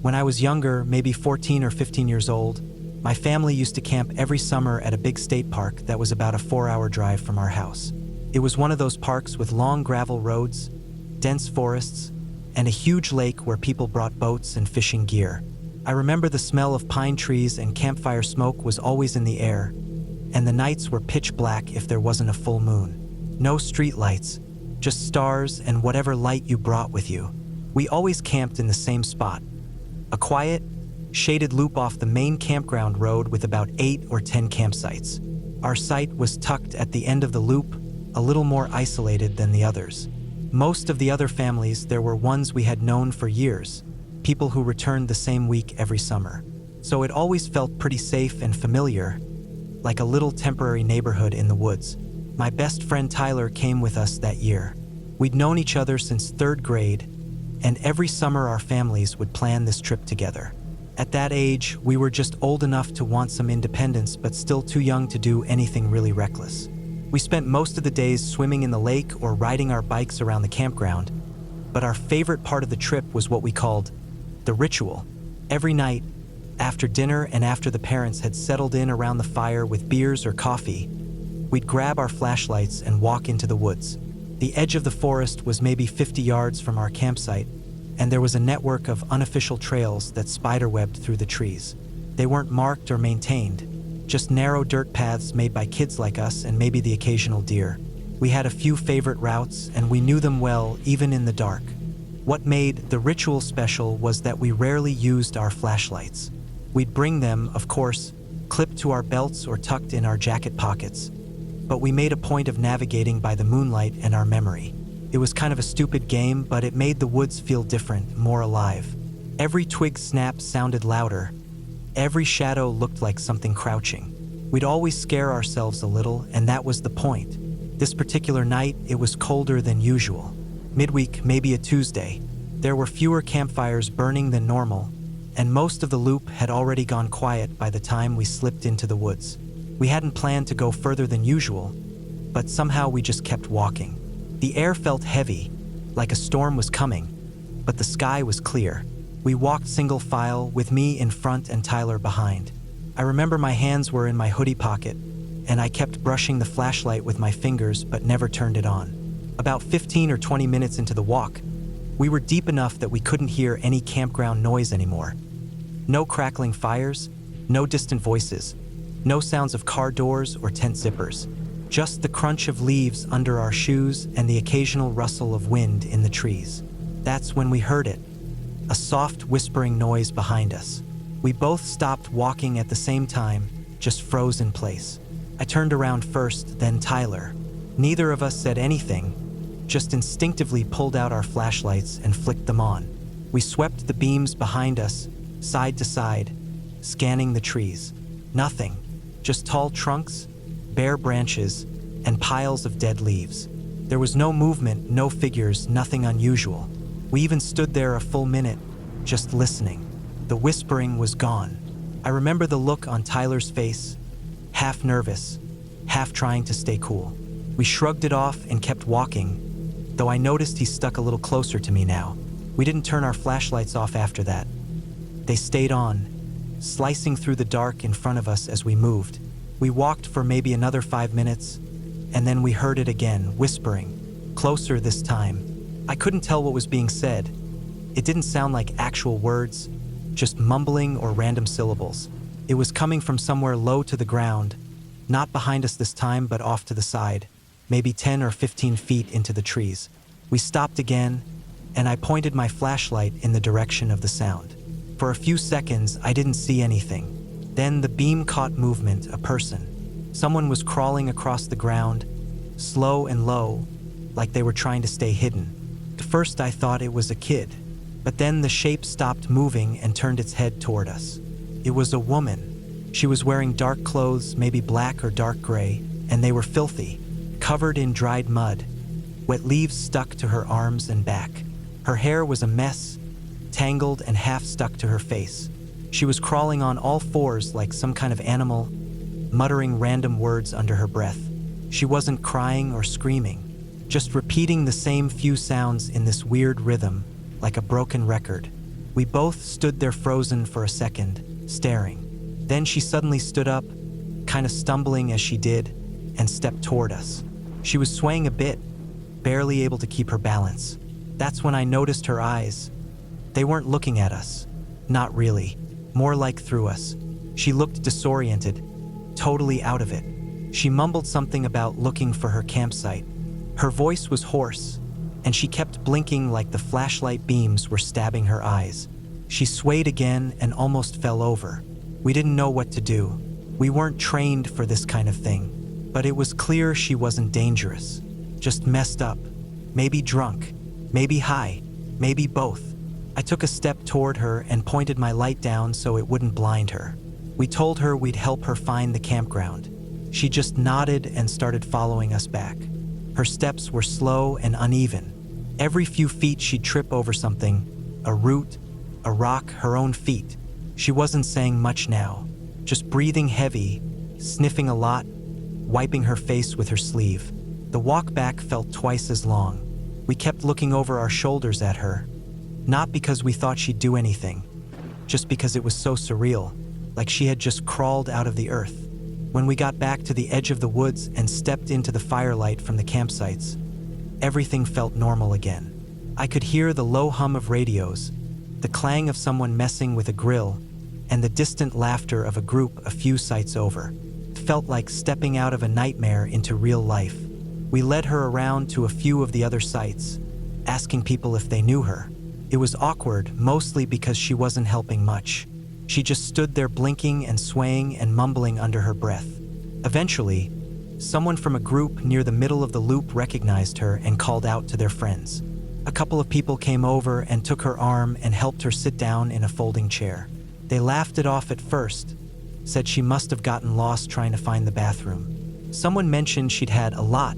When I was younger, maybe 14 or 15 years old, my family used to camp every summer at a big state park that was about a 4-hour drive from our house. It was one of those parks with long gravel roads, dense forests, and a huge lake where people brought boats and fishing gear. I remember the smell of pine trees and campfire smoke was always in the air, and the nights were pitch black if there wasn't a full moon. No street lights, just stars and whatever light you brought with you. We always camped in the same spot, a quiet, shaded loop off the main campground road with about 8 or 10 campsites. Our site was tucked at the end of the loop, a little more isolated than the others. Most of the other families, there were ones we had known for years, people who returned the same week every summer. So it always felt pretty safe and familiar, like a little temporary neighborhood in the woods. My best friend Tyler came with us that year. We'd known each other since 3rd grade, and every summer our families would plan this trip together. At that age, we were just old enough to want some independence, but still too young to do anything really reckless. We spent most of the days swimming in the lake or riding our bikes around the campground, but our favorite part of the trip was what we called the ritual. Every night, after dinner and after the parents had settled in around the fire with beers or coffee, we'd grab our flashlights and walk into the woods. The edge of the forest was maybe 50 yards from our campsite, and there was a network of unofficial trails that spiderwebbed through the trees. They weren't marked or maintained, just narrow dirt paths made by kids like us and maybe the occasional deer. We had a few favorite routes, and we knew them well, even in the dark. What made the ritual special was that we rarely used our flashlights. We'd bring them, of course, clipped to our belts or tucked in our jacket pockets, but we made a point of navigating by the moonlight and our memory. It was kind of a stupid game, but it made the woods feel different, more alive. Every twig snap sounded louder. Every shadow looked like something crouching. We'd always scare ourselves a little, and that was the point. This particular night, it was colder than usual. Midweek, maybe a Tuesday. There were fewer campfires burning than normal, and most of the loop had already gone quiet by the time we slipped into the woods. We hadn't planned to go further than usual, but somehow we just kept walking. The air felt heavy, like a storm was coming, but the sky was clear. We walked single file, with me in front and Tyler behind. I remember my hands were in my hoodie pocket, and I kept brushing the flashlight with my fingers but never turned it on. About 15 or 20 minutes into the walk, we were deep enough that we couldn't hear any campground noise anymore. No crackling fires, no distant voices, no sounds of car doors or tent zippers. Just the crunch of leaves under our shoes and the occasional rustle of wind in the trees. That's when we heard it, a soft whispering noise behind us. We both stopped walking at the same time, just froze in place. I turned around first, then Tyler. Neither of us said anything, just instinctively pulled out our flashlights and flicked them on. We swept the beams behind us, side to side, scanning the trees. Nothing, just tall trunks, bare branches, and piles of dead leaves. There was no movement, no figures, nothing unusual. We even stood there a full minute, just listening. The whispering was gone. I remember the look on Tyler's face, half nervous, half trying to stay cool. We shrugged it off and kept walking, though I noticed he stuck a little closer to me now. We didn't turn our flashlights off after that. They stayed on, slicing through the dark in front of us as we moved. We walked for maybe another 5 minutes, and then we heard it again, whispering, closer this time. I couldn't tell what was being said. It didn't sound like actual words, just mumbling or random syllables. It was coming from somewhere low to the ground, not behind us this time, but off to the side, maybe 10 or 15 feet into the trees. We stopped again, and I pointed my flashlight in the direction of the sound. For a few seconds, I didn't see anything. Then the beam caught movement, a person. Someone was crawling across the ground, slow and low, like they were trying to stay hidden. At first I thought it was a kid, but then the shape stopped moving and turned its head toward us. It was a woman. She was wearing dark clothes, maybe black or dark gray, and they were filthy, covered in dried mud. Wet leaves stuck to her arms and back. Her hair was a mess, tangled and half stuck to her face. She was crawling on all fours like some kind of animal, muttering random words under her breath. She wasn't crying or screaming, just repeating the same few sounds in this weird rhythm, like a broken record. We both stood there frozen for a second, staring. Then she suddenly stood up, kind of stumbling as she did, and stepped toward us. She was swaying a bit, barely able to keep her balance. That's when I noticed her eyes. They weren't looking at us. Not really. More like through us. She looked disoriented, totally out of it. She mumbled something about looking for her campsite. Her voice was hoarse, and she kept blinking like the flashlight beams were stabbing her eyes. She swayed again and almost fell over. We didn't know what to do. We weren't trained for this kind of thing, but it was clear she wasn't dangerous. Just messed up. Maybe drunk. Maybe high. Maybe both. I took a step toward her and pointed my light down so it wouldn't blind her. We told her we'd help her find the campground. She just nodded and started following us back. Her steps were slow and uneven. Every few feet she'd trip over something, a root, a rock, her own feet. She wasn't saying much now, just breathing heavy, sniffing a lot, wiping her face with her sleeve. The walk back felt twice as long. We kept looking over our shoulders at her, not because we thought she'd do anything, just because it was so surreal, like she had just crawled out of the earth. When we got back to the edge of the woods and stepped into the firelight from the campsites, everything felt normal again. I could hear the low hum of radios, the clang of someone messing with a grill, and the distant laughter of a group a few sites over. It felt like stepping out of a nightmare into real life. We led her around to a few of the other sites, asking people if they knew her. It was awkward, mostly because she wasn't helping much. She just stood there blinking and swaying and mumbling under her breath. Eventually, someone from a group near the middle of the loop recognized her and called out to their friends. A couple of people came over and took her arm and helped her sit down in a folding chair. They laughed it off at first, said she must have gotten lost trying to find the bathroom. Someone mentioned she'd had a lot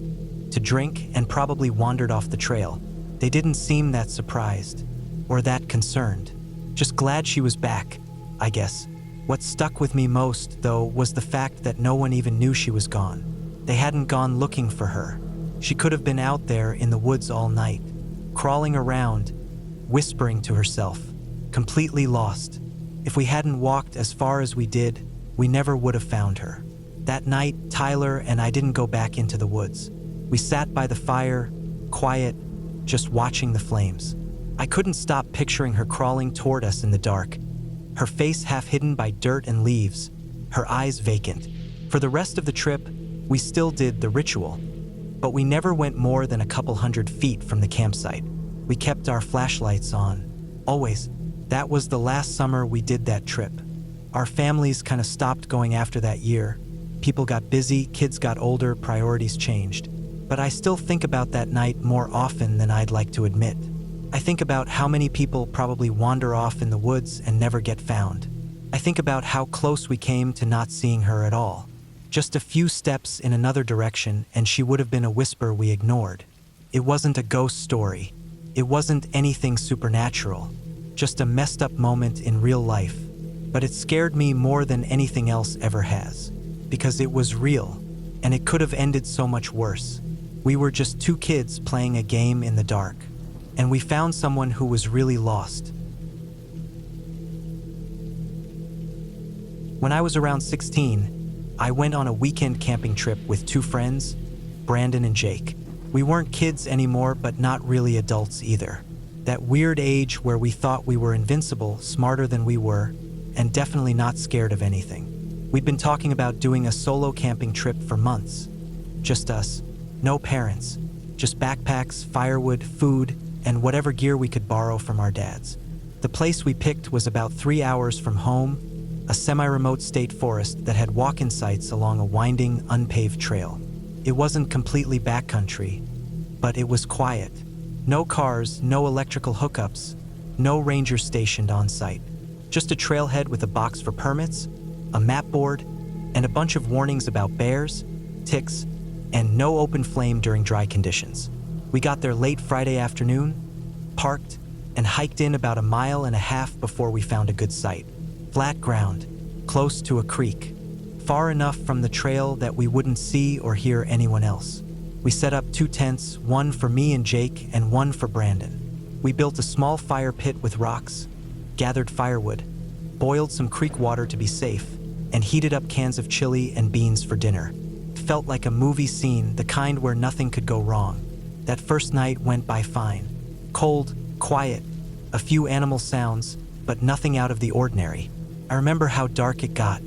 to drink and probably wandered off the trail. They didn't seem that surprised or that concerned. Just glad she was back, I guess. What stuck with me most, though, was the fact that no one even knew she was gone. They hadn't gone looking for her. She could have been out there in the woods all night, crawling around, whispering to herself, completely lost. If we hadn't walked as far as we did, we never would have found her. That night, Tyler and I didn't go back into the woods. We sat by the fire, quiet, just watching the flames. I couldn't stop picturing her crawling toward us in the dark, her face half hidden by dirt and leaves, her eyes vacant. For the rest of the trip, we still did the ritual, but we never went more than a couple 100 feet from the campsite. We kept our flashlights on, always. That was the last summer we did that trip. Our families kind of stopped going after that year. People got busy, kids got older, priorities changed. But I still think about that night more often than I'd like to admit. I think about how many people probably wander off in the woods and never get found. I think about how close we came to not seeing her at all. Just a few steps in another direction and she would have been a whisper we ignored. It wasn't a ghost story. It wasn't anything supernatural. Just a messed up moment in real life. But it scared me more than anything else ever has. Because it was real, and it could have ended so much worse. We were just two kids playing a game in the dark. And we found someone who was really lost. When I was around 16, I went on a weekend camping trip with two friends, Brandon and Jake. We weren't kids anymore, but not really adults either. That weird age where we thought we were invincible, smarter than we were, and definitely not scared of anything. We'd been talking about doing a solo camping trip for months. Just us, no parents, just backpacks, firewood, food, and whatever gear we could borrow from our dads. The place we picked was about 3 hours from home, a semi-remote state forest that had walk-in sites along a winding, unpaved trail. It wasn't completely backcountry, but it was quiet. No cars, no electrical hookups, no rangers stationed on site. Just a trailhead with a box for permits, a map board, and a bunch of warnings about bears, ticks, and no open flame during dry conditions. We got there late Friday afternoon, parked, and hiked in about 1.5 miles before we found a good site. Flat ground, close to a creek, far enough from the trail that we wouldn't see or hear anyone else. We set up 2 tents, one for me and Jake and one for Brandon. We built a small fire pit with rocks, gathered firewood, boiled some creek water to be safe, and heated up cans of chili and beans for dinner. It felt like a movie scene, the kind where nothing could go wrong. That first night went by fine. Cold, quiet, a few animal sounds, but nothing out of the ordinary. I remember how dark it got.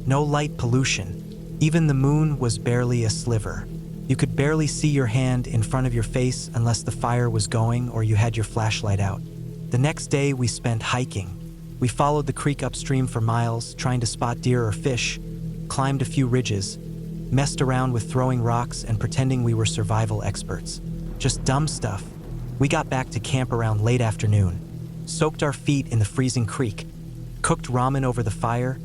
No light pollution. Even the moon was barely a sliver. You could barely see your hand in front of your face unless the fire was going or you had your flashlight out. The next day we spent hiking. We followed the creek upstream for miles, trying to spot deer or fish, climbed a few ridges, messed around with throwing rocks and pretending we were survival experts. Just dumb stuff. We got back to camp around late afternoon, soaked our feet in the freezing creek, cooked ramen over the fire,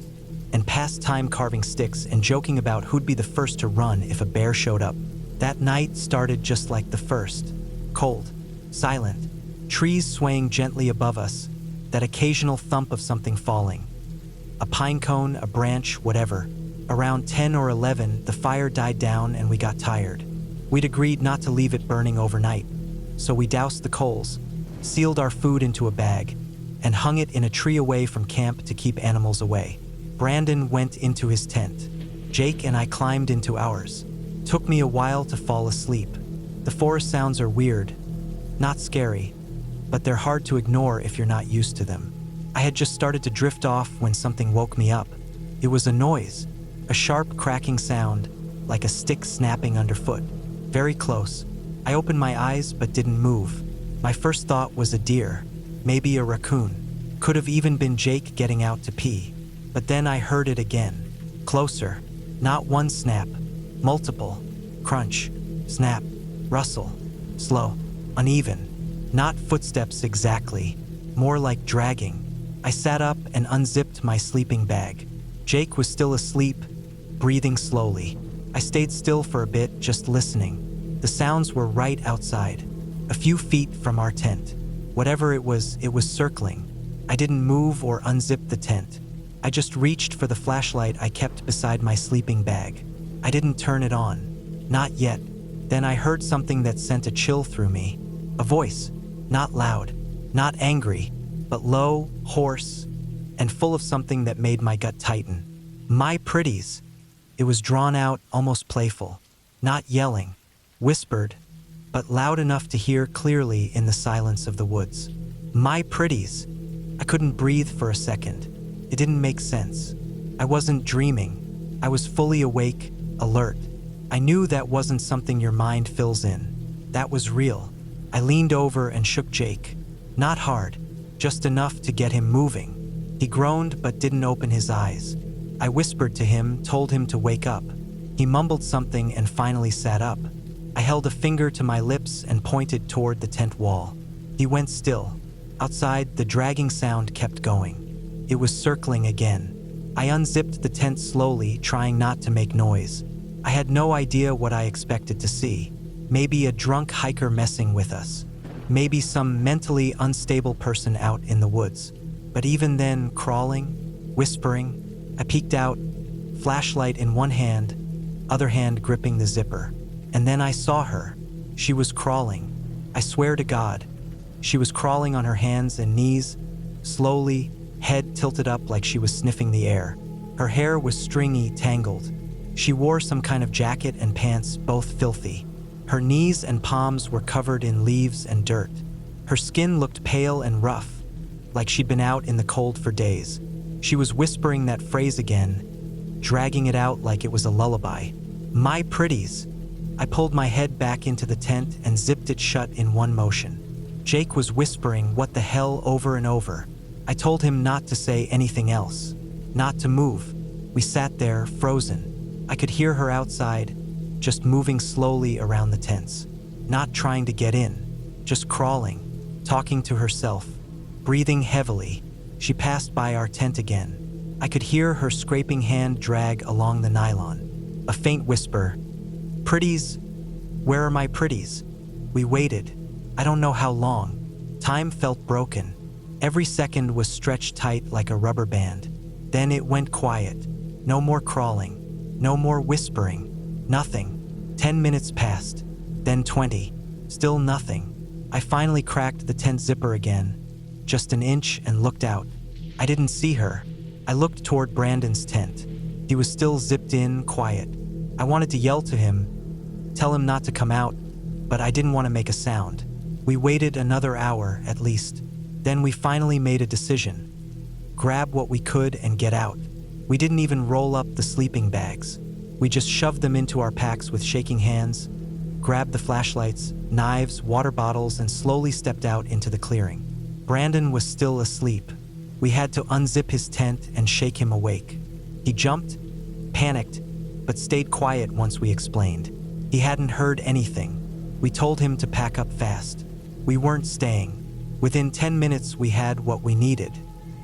and passed time carving sticks and joking about who'd be the first to run if a bear showed up. That night started just like the first. Cold, silent, trees swaying gently above us, that occasional thump of something falling. A pine cone, a branch, whatever. Around 10 or 11, the fire died down and we got tired. We'd agreed not to leave it burning overnight, so we doused the coals, sealed our food into a bag, and hung it in a tree away from camp to keep animals away. Brandon went into his tent. Jake and I climbed into ours. Took me a while to fall asleep. The forest sounds are weird, not scary, but they're hard to ignore if you're not used to them. I had just started to drift off when something woke me up. It was a noise, a sharp cracking sound, like a stick snapping underfoot. Very close. I opened my eyes but didn't move. My first thought was a deer, maybe a raccoon. Could have even been Jake getting out to pee. But then I heard it again. Closer. Not one snap. Multiple. Crunch. Snap. Rustle. Slow. Uneven. Not footsteps exactly. More like dragging. I sat up and unzipped my sleeping bag. Jake was still asleep, breathing slowly. I stayed still for a bit, just listening. The sounds were right outside, a few feet from our tent. Whatever it was circling. I didn't move or unzip the tent. I just reached for the flashlight I kept beside my sleeping bag. I didn't turn it on. Not yet. Then I heard something that sent a chill through me. A voice. Not loud. Not angry. But low, hoarse, and full of something that made my gut tighten. My pretties. It was drawn out, almost playful. Not yelling. Whispered, but loud enough to hear clearly in the silence of the woods. My pretties. I couldn't breathe for a second. It didn't make sense. I wasn't dreaming. I was fully awake, alert. I knew that wasn't something your mind fills in. That was real. I leaned over and shook Jake. Not hard, just enough to get him moving. He groaned but didn't open his eyes. I whispered to him, told him to wake up. He mumbled something and finally sat up. I held a finger to my lips and pointed toward the tent wall. He went still. Outside, the dragging sound kept going. It was circling again. I unzipped the tent slowly, trying not to make noise. I had no idea what I expected to see. Maybe a drunk hiker messing with us. Maybe some mentally unstable person out in the woods. But even then, crawling, whispering, I peeked out, flashlight in one hand, other hand gripping the zipper. And then I saw her. She was crawling. I swear to God. She was crawling on her hands and knees, slowly, head tilted up like she was sniffing the air. Her hair was stringy, tangled. She wore some kind of jacket and pants, both filthy. Her knees and palms were covered in leaves and dirt. Her skin looked pale and rough, like she'd been out in the cold for days. She was whispering that phrase again, dragging it out like it was a lullaby. My pretties. I pulled my head back into the tent and zipped it shut in one motion. Jake was whispering what the hell over and over. I told him not to say anything else, not to move. We sat there, frozen. I could hear her outside, just moving slowly around the tents. Not trying to get in, just crawling, talking to herself, breathing heavily. She passed by our tent again. I could hear her scraping hand drag along the nylon. A faint whisper, "Pretties, where are my pretties?" We waited. I don't know how long. Time felt broken. Every second was stretched tight like a rubber band. Then it went quiet. No more crawling. No more whispering. Nothing. 10 minutes passed. Then 20. Still nothing. I finally cracked the tent zipper again. just an inch, and looked out. I didn't see her. I looked toward Brandon's tent. He was still zipped in, quiet. I wanted to yell to him, tell him not to come out, but I didn't want to make a sound. We waited another hour, at least. Then we finally made a decision. Grab what we could and get out. We didn't even roll up the sleeping bags. We just shoved them into our packs with shaking hands, grabbed the flashlights, knives, water bottles, and slowly stepped out into the clearing. Brandon was still asleep. We had to unzip his tent and shake him awake. He jumped, panicked, but stayed quiet once we explained. He hadn't heard anything. We told him to pack up fast. We weren't staying. Within 10 minutes, we had what we needed.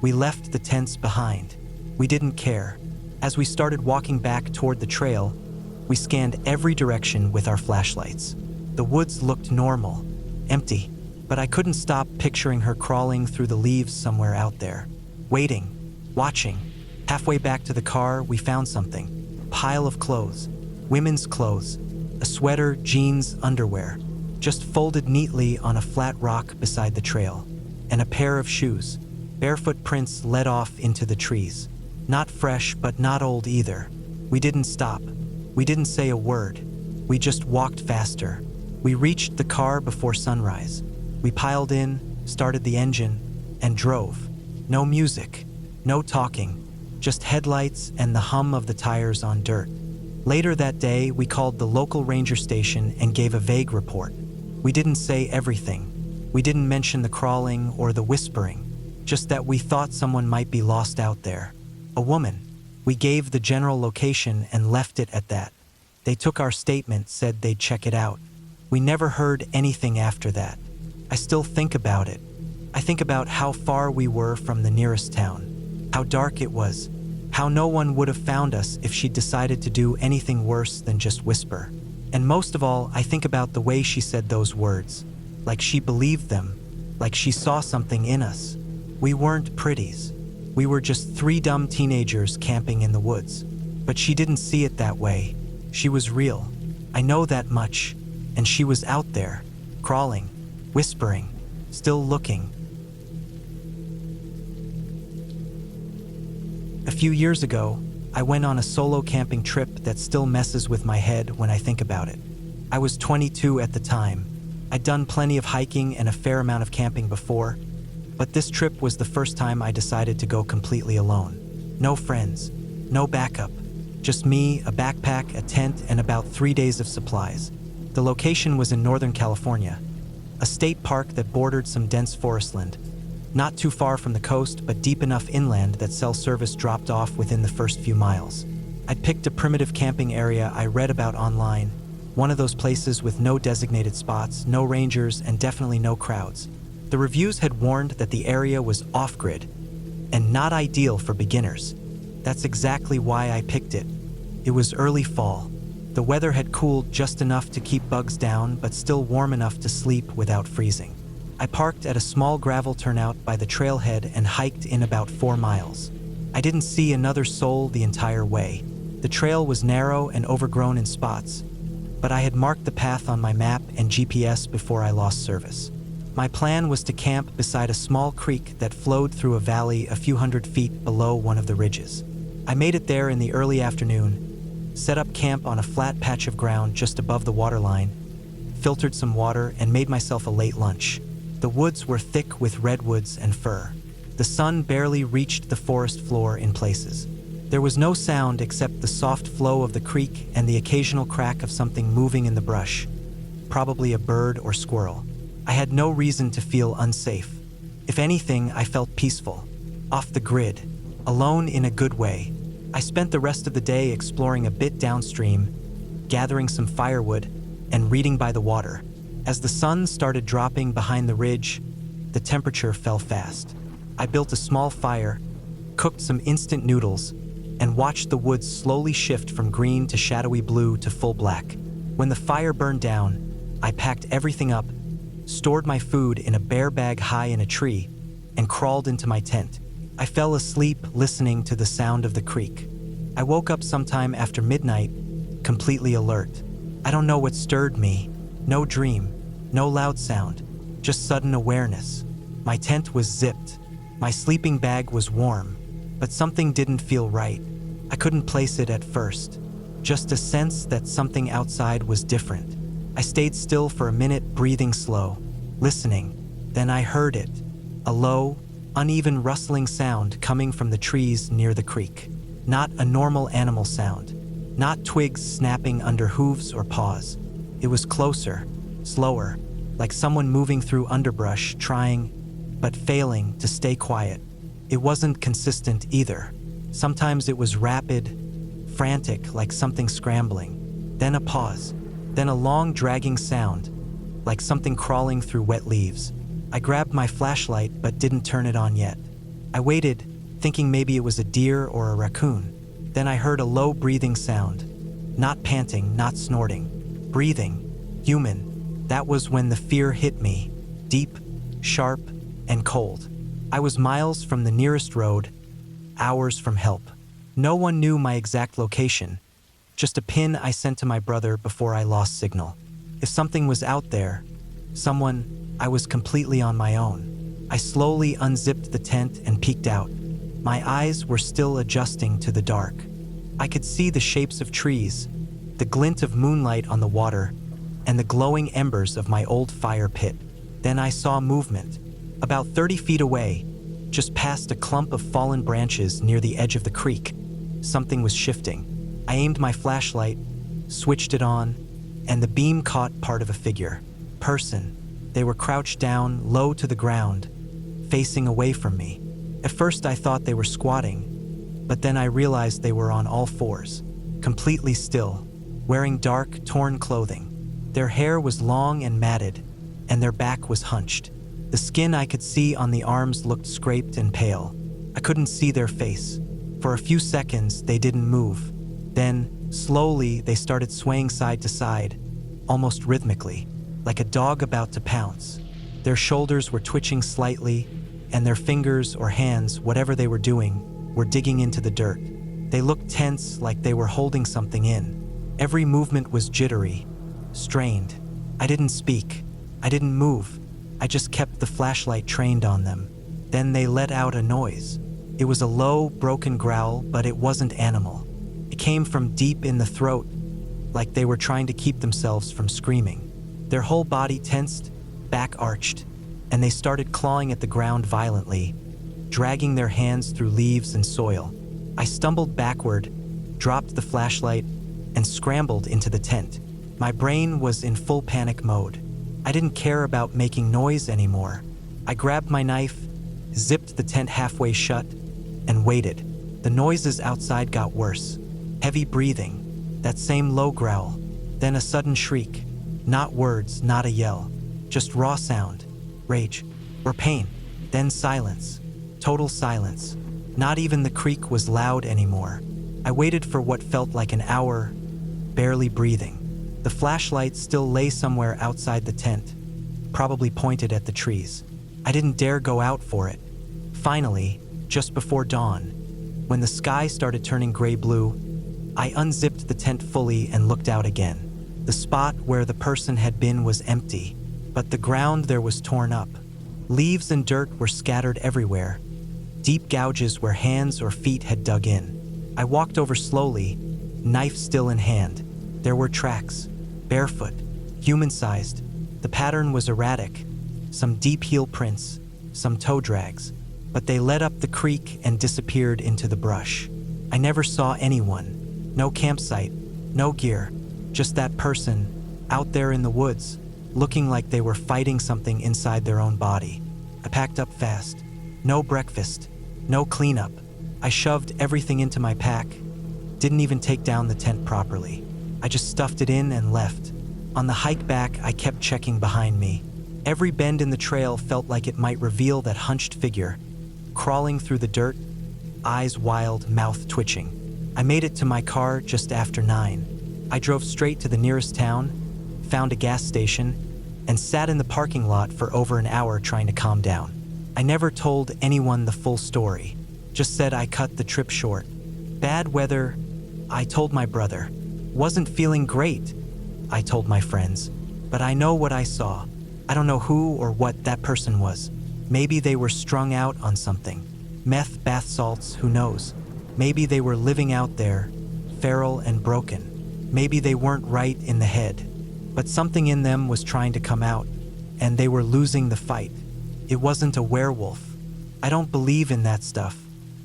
We left the tents behind. We didn't care. As we started walking back toward the trail, we scanned every direction with our flashlights. The woods looked normal, empty, but I couldn't stop picturing her crawling through the leaves somewhere out there, waiting, watching. Halfway back to the car, we found something. A pile of clothes, women's clothes, a sweater, jeans, underwear, just folded neatly on a flat rock beside the trail, and a pair of shoes. Barefoot prints led off into the trees. Not fresh, but not old either. We didn't stop. We didn't say a word. We just walked faster. We reached the car before sunrise. We piled in, started the engine, and drove. No music, no talking, just headlights and the hum of the tires on dirt. Later that day, we called the local ranger station and gave a vague report. We didn't say everything. We didn't mention the crawling or the whispering, just that we thought someone might be lost out there. A woman. We gave the general location and left it at that. They took our statement, said they'd check it out. We never heard anything after that. I still think about it. I think about how far we were from the nearest town, how dark it was, how no one would have found us if she'd decided to do anything worse than just whisper. And most of all, I think about the way she said those words, like she believed them, like she saw something in us. We weren't pretties. We were just 3 dumb teenagers camping in the woods. But she didn't see it that way. She was real. I know that much. And she was out there, crawling, whispering, still looking. A few years ago, I went on a solo camping trip that still messes with my head when I think about it. I was 22 at the time. I'd done plenty of hiking and a fair amount of camping before, but this trip was the first time I decided to go completely alone. No friends, no backup, just me, a backpack, a tent, and about 3 days of supplies. The location was in Northern California, a state park that bordered some dense forestland. Not too far from the coast, but deep enough inland that cell service dropped off within the first few miles. I'd picked a primitive camping area I read about online, one of those places with no designated spots, no rangers, and definitely no crowds. The reviews had warned that the area was off-grid and not ideal for beginners. That's exactly why I picked it. It was early fall. The weather had cooled just enough to keep bugs down, but still warm enough to sleep without freezing. I parked at a small gravel turnout by the trailhead and hiked in about 4 miles. I didn't see another soul the entire way. The trail was narrow and overgrown in spots, but I had marked the path on my map and GPS before I lost service. My plan was to camp beside a small creek that flowed through a valley a few hundred feet below one of the ridges. I made it there in the early afternoon, set up camp on a flat patch of ground just above the waterline, filtered some water, and made myself a late lunch. The woods were thick with redwoods and fir. The sun barely reached the forest floor in places. There was no sound except the soft flow of the creek and the occasional crack of something moving in the brush, probably a bird or squirrel. I had no reason to feel unsafe. If anything, I felt peaceful, off the grid, alone in a good way. I spent the rest of the day exploring a bit downstream, gathering some firewood, and reading by the water. As the sun started dropping behind the ridge, the temperature fell fast. I built a small fire, cooked some instant noodles, and watched the woods slowly shift from green to shadowy blue to full black. When the fire burned down, I packed everything up, stored my food in a bear bag high in a tree, and crawled into my tent. I fell asleep listening to the sound of the creek. I woke up sometime after midnight, completely alert. I don't know what stirred me. No dream, no loud sound, just sudden awareness. My tent was zipped. My sleeping bag was warm, but something didn't feel right. I couldn't place it at first. Just a sense that something outside was different. I stayed still for a minute, breathing slow, listening. Then I heard it. A low, uneven rustling sound coming from the trees near the creek. Not a normal animal sound. Not twigs snapping under hooves or paws. It was closer, slower, like someone moving through underbrush, trying, but failing, to stay quiet. It wasn't consistent either. Sometimes it was rapid, frantic, like something scrambling. Then a pause. Then a long, dragging sound, like something crawling through wet leaves. I grabbed my flashlight but didn't turn it on yet. I waited, thinking maybe it was a deer or a raccoon. Then I heard a low breathing sound. Not panting, not snorting. Breathing. Human. That was when the fear hit me. Deep, sharp, and cold. I was miles from the nearest road, hours from help. No one knew my exact location. Just a pin I sent to my brother before I lost signal. If something was out there, someone, I was completely on my own. I slowly unzipped the tent and peeked out. My eyes were still adjusting to the dark. I could see the shapes of trees, the glint of moonlight on the water, and the glowing embers of my old fire pit. Then I saw movement. About 30 feet away, just past a clump of fallen branches near the edge of the creek, something was shifting. I aimed my flashlight, switched it on, and the beam caught part of a figure. Person. They were crouched down, low to the ground, facing away from me. At first I thought they were squatting, but then I realized they were on all fours, completely still, wearing dark, torn clothing. Their hair was long and matted, and their back was hunched. The skin I could see on the arms looked scraped and pale. I couldn't see their face. For a few seconds, they didn't move. Then, slowly, they started swaying side to side, almost rhythmically, like a dog about to pounce. Their shoulders were twitching slightly, and their fingers or hands, whatever they were doing, were digging into the dirt. They looked tense, like they were holding something in. Every movement was jittery, strained. I didn't speak. I didn't move. I just kept the flashlight trained on them. Then they let out a noise. It was a low, broken growl, but it wasn't animal. It came from deep in the throat, like they were trying to keep themselves from screaming. Their whole body tensed, back arched, and they started clawing at the ground violently, dragging their hands through leaves and soil. I stumbled backward, dropped the flashlight, and scrambled into the tent. My brain was in full panic mode. I didn't care about making noise anymore. I grabbed my knife, zipped the tent halfway shut, and waited. The noises outside got worse. Heavy breathing, that same low growl, then a sudden shriek. Not words, not a yell, just raw sound, rage, or pain. Then silence, total silence. Not even the creek was loud anymore. I waited for what felt like an hour, barely breathing. The flashlight still lay somewhere outside the tent, probably pointed at the trees. I didn't dare go out for it. Finally, just before dawn, when the sky started turning gray-blue, I unzipped the tent fully and looked out again. The spot where the person had been was empty, but the ground there was torn up. Leaves and dirt were scattered everywhere, deep gouges where hands or feet had dug in. I walked over slowly, knife still in hand. There were tracks, barefoot, human-sized. The pattern was erratic, some deep heel prints, some toe drags, but they led up the creek and disappeared into the brush. I never saw anyone, no campsite, no gear, just that person, out there in the woods, looking like they were fighting something inside their own body. I packed up fast. No breakfast, no cleanup. I shoved everything into my pack, didn't even take down the tent properly. I just stuffed it in and left. On the hike back, I kept checking behind me. Every bend in the trail felt like it might reveal that hunched figure, crawling through the dirt, eyes wild, mouth twitching. I made it to my car just after 9. I drove straight to the nearest town, found a gas station, and sat in the parking lot for over an hour trying to calm down. I never told anyone the full story, just said I cut the trip short. Bad weather, I told my brother. Wasn't feeling great, I told my friends. But I know what I saw. I don't know who or what that person was. Maybe they were strung out on something. Meth, bath salts, who knows? Maybe they were living out there, feral and broken. Maybe they weren't right in the head. But something in them was trying to come out, and they were losing the fight. It wasn't a werewolf. I don't believe in that stuff,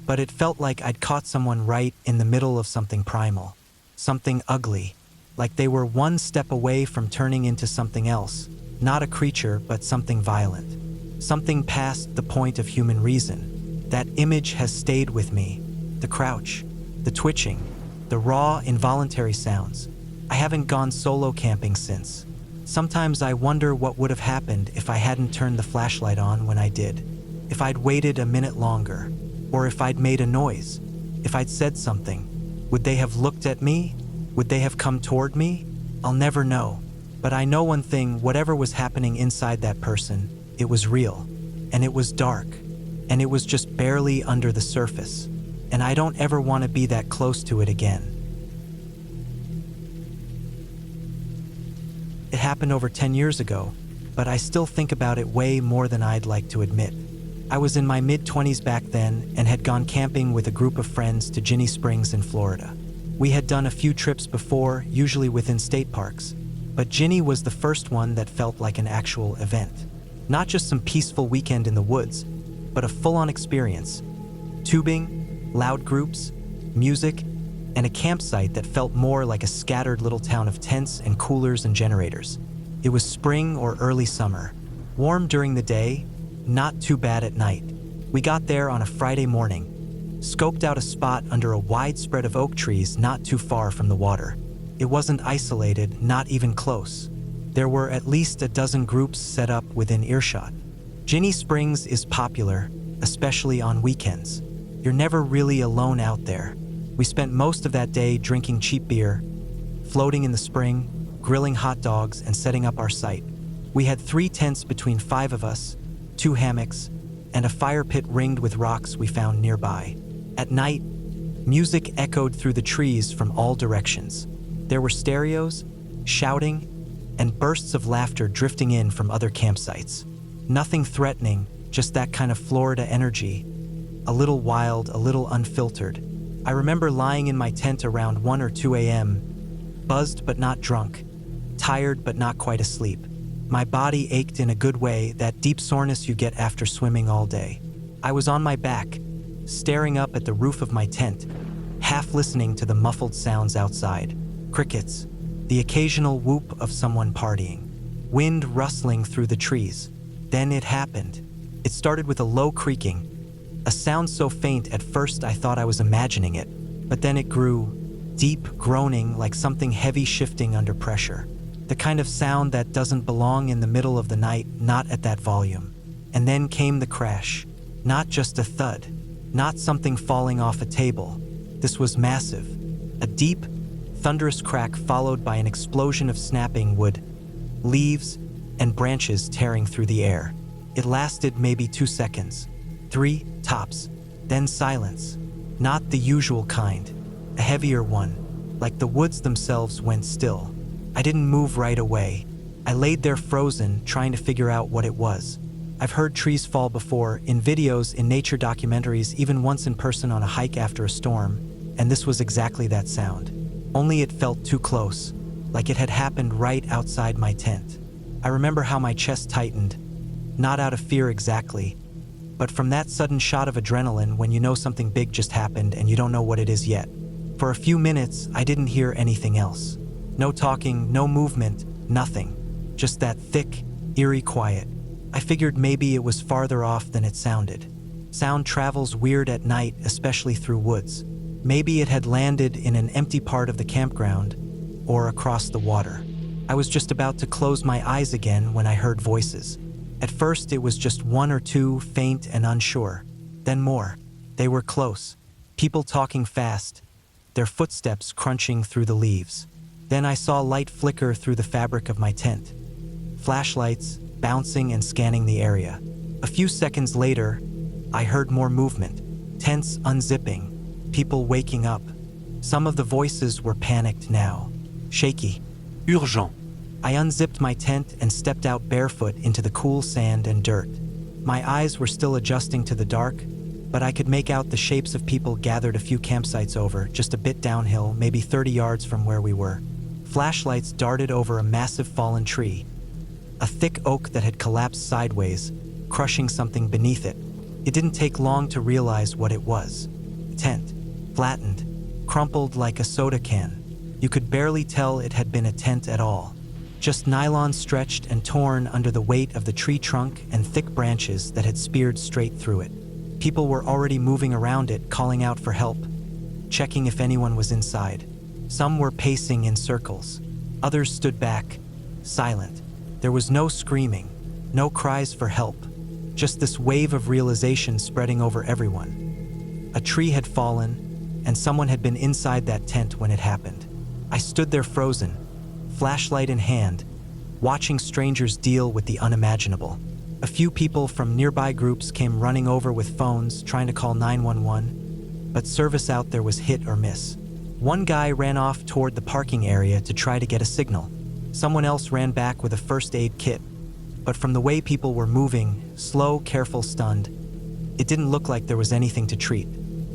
but it felt like I'd caught someone right in the middle of something primal, something ugly, like they were one step away from turning into something else, not a creature, but something violent, something past the point of human reason. That image has stayed with me, the crouch, the twitching, the raw, involuntary sounds. I haven't gone solo camping since. Sometimes I wonder what would have happened if I hadn't turned the flashlight on when I did. If I'd waited a minute longer, or if I'd made a noise, if I'd said something. Would they have looked at me? Would they have come toward me? I'll never know. But I know one thing, whatever was happening inside that person, it was real. And it was dark. And it was just barely under the surface. And I don't ever want to be that close to it again. It happened over 10 years ago, but I still think about it way more than I'd like to admit. I was in my mid-20s back then and had gone camping with a group of friends to Ginnie Springs in Florida. We had done a few trips before, usually within state parks, but Ginnie was the first one that felt like an actual event. Not just some peaceful weekend in the woods, but a full-on experience. Tubing, loud groups, music, and a campsite that felt more like a scattered little town of tents and coolers and generators. It was spring or early summer, warm during the day, not too bad at night. We got there on a Friday morning, scoped out a spot under a wide spread of oak trees not too far from the water. It wasn't isolated, not even close. There were at least a dozen groups set up within earshot. Ginnie Springs is popular, especially on weekends. You're never really alone out there. We spent most of that day drinking cheap beer, floating in the spring, grilling hot dogs, and setting up our site. We had 3 tents between 5 of us, 2 hammocks, and a fire pit ringed with rocks we found nearby. At night, music echoed through the trees from all directions. There were stereos, shouting, and bursts of laughter drifting in from other campsites. Nothing threatening, just that kind of Florida energy. A little wild, a little unfiltered. I remember lying in my tent around 1 or 2 a.m., buzzed but not drunk, tired but not quite asleep. My body ached in a good way, that deep soreness you get after swimming all day. I was on my back, staring up at the roof of my tent, half listening to the muffled sounds outside. Crickets, the occasional whoop of someone partying, wind rustling through the trees. Then it happened. It started with a low creaking, a sound so faint at first I thought I was imagining it, but then it grew, deep groaning like something heavy shifting under pressure. The kind of sound that doesn't belong in the middle of the night, not at that volume. And then came the crash. Not just a thud, not something falling off a table. This was massive. A deep, thunderous crack followed by an explosion of snapping wood, leaves, and branches tearing through the air. It lasted maybe 2 seconds. 3, tops. Then silence. Not the usual kind. A heavier one, like the woods themselves went still. I didn't move right away. I laid there frozen, trying to figure out what it was. I've heard trees fall before, in videos, in nature documentaries, even once in person on a hike after a storm, and this was exactly that sound. Only it felt too close, like it had happened right outside my tent. I remember how my chest tightened, not out of fear exactly, but from that sudden shot of adrenaline when you know something big just happened and you don't know what it is yet. For a few minutes, I didn't hear anything else. No talking, no movement, nothing. Just that thick, eerie quiet. I figured maybe it was farther off than it sounded. Sound travels weird at night, especially through woods. Maybe it had landed in an empty part of the campground or across the water. I was just about to close my eyes again when I heard voices. At first, it was just 1 or 2, faint and unsure. Then more. They were close. People talking fast, their footsteps crunching through the leaves. Then I saw light flicker through the fabric of my tent. Flashlights, bouncing and scanning the area. A few seconds later, I heard more movement. Tents unzipping. People waking up. Some of the voices were panicked now. Shaky. Urgent. I unzipped my tent and stepped out barefoot into the cool sand and dirt. My eyes were still adjusting to the dark, but I could make out the shapes of people gathered a few campsites over, just a bit downhill, maybe 30 yards from where we were. Flashlights darted over a massive fallen tree, a thick oak that had collapsed sideways, crushing something beneath it. It didn't take long to realize what it was. A tent, flattened, crumpled like a soda can. You could barely tell it had been a tent at all. Just nylon stretched and torn under the weight of the tree trunk and thick branches that had speared straight through it. People were already moving around it, calling out for help, checking if anyone was inside. Some were pacing in circles. Others stood back, silent. There was no screaming, no cries for help, just this wave of realization spreading over everyone. A tree had fallen, and someone had been inside that tent when it happened. I stood there frozen, flashlight in hand, watching strangers deal with the unimaginable. A few people from nearby groups came running over with phones, trying to call 911, but service out there was hit or miss. One guy ran off toward the parking area to try to get a signal. Someone else ran back with a first aid kit, but from the way people were moving, slow, careful, stunned, it didn't look like there was anything to treat.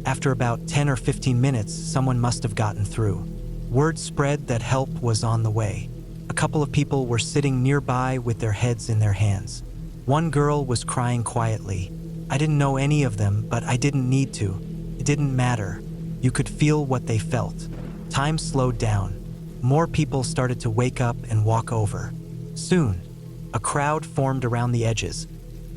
After about 10 or 15 minutes, someone must have gotten through. Word spread that help was on the way. A couple of people were sitting nearby with their heads in their hands. One girl was crying quietly. I didn't know any of them, but I didn't need to. It didn't matter. You could feel what they felt. Time slowed down. More people started to wake up and walk over. Soon, a crowd formed around the edges,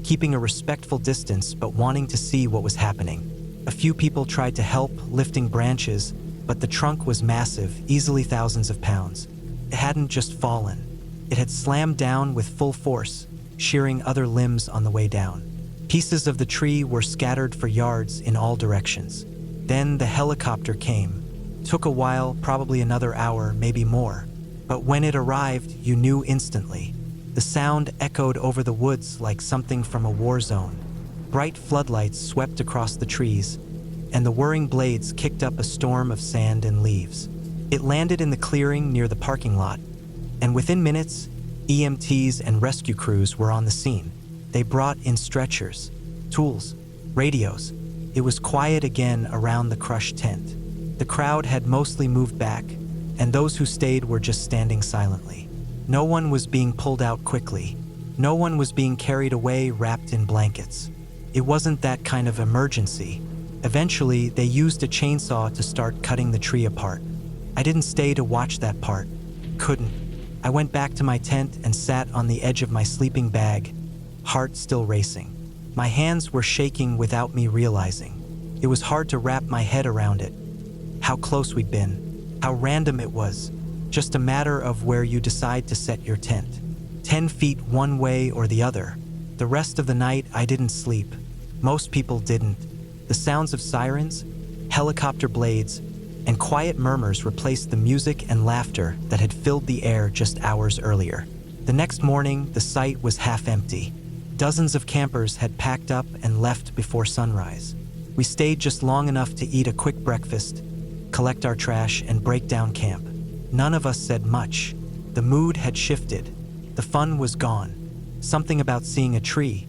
keeping a respectful distance but wanting to see what was happening. A few people tried to help, lifting branches, but the trunk was massive, easily thousands of pounds. It hadn't just fallen. It had slammed down with full force, shearing other limbs on the way down. Pieces of the tree were scattered for yards in all directions. Then the helicopter came. Took a while, probably another hour, maybe more. But when it arrived, you knew instantly. The sound echoed over the woods like something from a war zone. Bright floodlights swept across the trees, and the whirring blades kicked up a storm of sand and leaves. It landed in the clearing near the parking lot, and within minutes, EMTs and rescue crews were on the scene. They brought in stretchers, tools, radios. It was quiet again around the crushed tent. The crowd had mostly moved back, and those who stayed were just standing silently. No one was being pulled out quickly. No one was being carried away wrapped in blankets. It wasn't that kind of emergency. Eventually, they used a chainsaw to start cutting the tree apart. I didn't stay to watch that part. Couldn't. I went back to my tent and sat on the edge of my sleeping bag, heart still racing. My hands were shaking without me realizing. It was hard to wrap my head around it. How close we'd been. How random it was. Just a matter of where you decide to set your tent. 10 feet one way or the other. The rest of the night, I didn't sleep. Most people didn't. The sounds of sirens, helicopter blades, and quiet murmurs replaced the music and laughter that had filled the air just hours earlier. The next morning, the site was half empty. Dozens of campers had packed up and left before sunrise. We stayed just long enough to eat a quick breakfast, collect our trash, and break down camp. None of us said much. The mood had shifted. The fun was gone. Something about seeing a tree,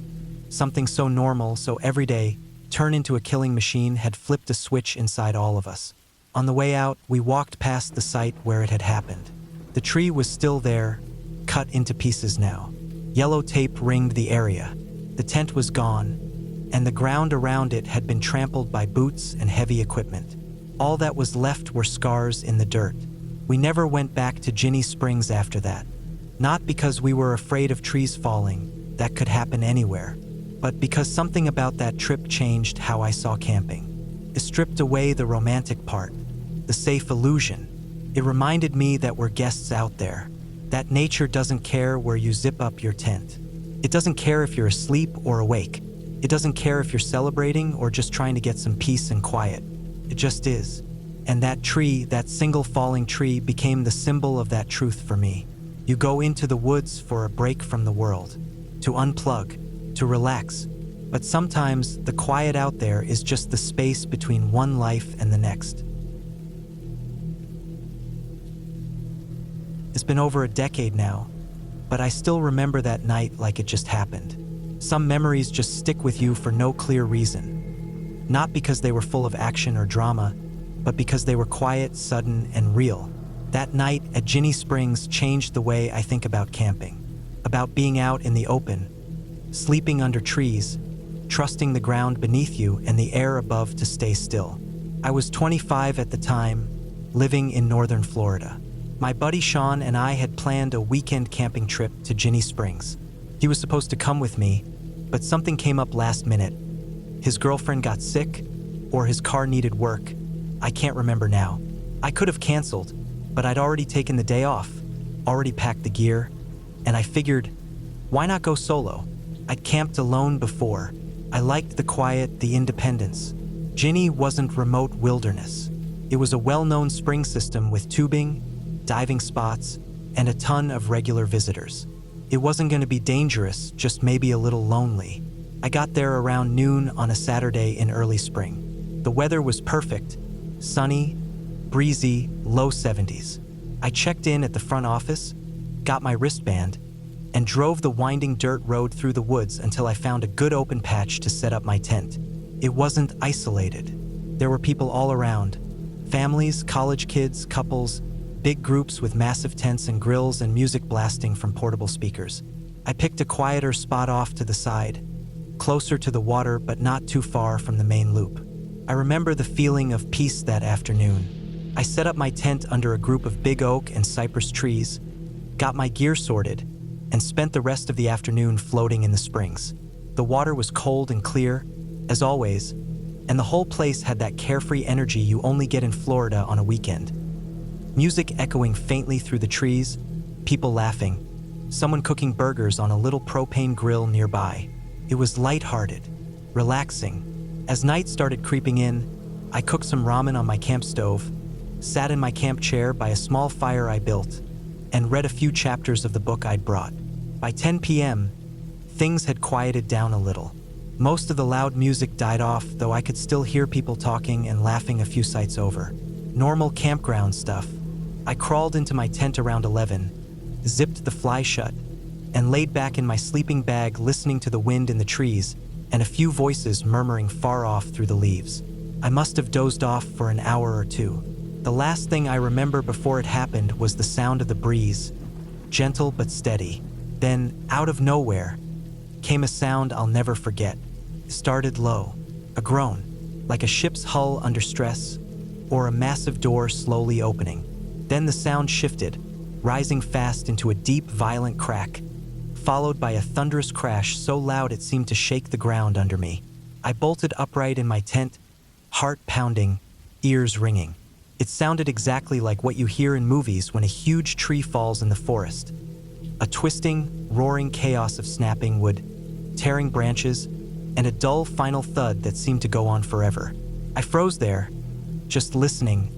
something so normal, so everyday, turn into a killing machine had flipped a switch inside all of us. On the way out, we walked past the site where it had happened. The tree was still there, cut into pieces now. Yellow tape ringed the area. The tent was gone, and the ground around it had been trampled by boots and heavy equipment. All that was left were scars in the dirt. We never went back to Ginny Springs after that. Not because we were afraid of trees falling, that could happen anywhere, but because something about that trip changed how I saw camping. It stripped away the romantic part, the safe illusion. It reminded me that we're guests out there, that nature doesn't care where you zip up your tent. It doesn't care if you're asleep or awake. It doesn't care if you're celebrating or just trying to get some peace and quiet. It just is. And that tree, that single falling tree, became the symbol of that truth for me. You go into the woods for a break from the world, to unplug, to relax. But sometimes the quiet out there is just the space between one life and the next. It's been over a decade now, but I still remember that night like it just happened. Some memories just stick with you for no clear reason. Not because they were full of action or drama, but because they were quiet, sudden, and real. That night at Ginny Springs changed the way I think about camping. About being out in the open, sleeping under trees, trusting the ground beneath you and the air above to stay still. I was 25 at the time, living in northern Florida. My buddy Sean and I had planned a weekend camping trip to Ginny Springs. He was supposed to come with me, but something came up last minute. His girlfriend got sick, or his car needed work. I can't remember now. I could have canceled, but I'd already taken the day off, already packed the gear, and I figured, why not go solo? I'd camped alone before. I liked the quiet, the independence. Ginny wasn't remote wilderness. It was a well-known spring system with tubing, diving spots, and a ton of regular visitors. It wasn't going to be dangerous, just maybe a little lonely. I got there around noon on a Saturday in early spring. The weather was perfect, sunny, breezy, low 70s. I checked in at the front office, got my wristband, and drove the winding dirt road through the woods until I found a good open patch to set up my tent. It wasn't isolated. There were people all around. Families, college kids, couples, big groups with massive tents and grills and music blasting from portable speakers. I picked a quieter spot off to the side, closer to the water but not too far from the main loop. I remember the feeling of peace that afternoon. I set up my tent under a group of big oak and cypress trees, got my gear sorted, and spent the rest of the afternoon floating in the springs. The water was cold and clear, as always, and the whole place had that carefree energy you only get in Florida on a weekend. Music echoing faintly through the trees, people laughing, someone cooking burgers on a little propane grill nearby. It was lighthearted, relaxing. As night started creeping in, I cooked some ramen on my camp stove, sat in my camp chair by a small fire I built, and read a few chapters of the book I'd brought. By 10 p.m., things had quieted down a little. Most of the loud music died off, though I could still hear people talking and laughing a few sites over. Normal campground stuff. I crawled into my tent around 11, zipped the fly shut, and laid back in my sleeping bag listening to the wind in the trees and a few voices murmuring far off through the leaves. I must have dozed off for an hour or two. The last thing I remember before it happened was the sound of the breeze, gentle but steady. Then, out of nowhere, came a sound I'll never forget. It started low, a groan, like a ship's hull under stress, or a massive door slowly opening. Then the sound shifted, rising fast into a deep, violent crack, followed by a thunderous crash so loud it seemed to shake the ground under me. I bolted upright in my tent, heart pounding, ears ringing. It sounded exactly like what you hear in movies when a huge tree falls in the forest. A twisting, roaring chaos of snapping wood, tearing branches, and a dull final thud that seemed to go on forever. I froze there, just listening,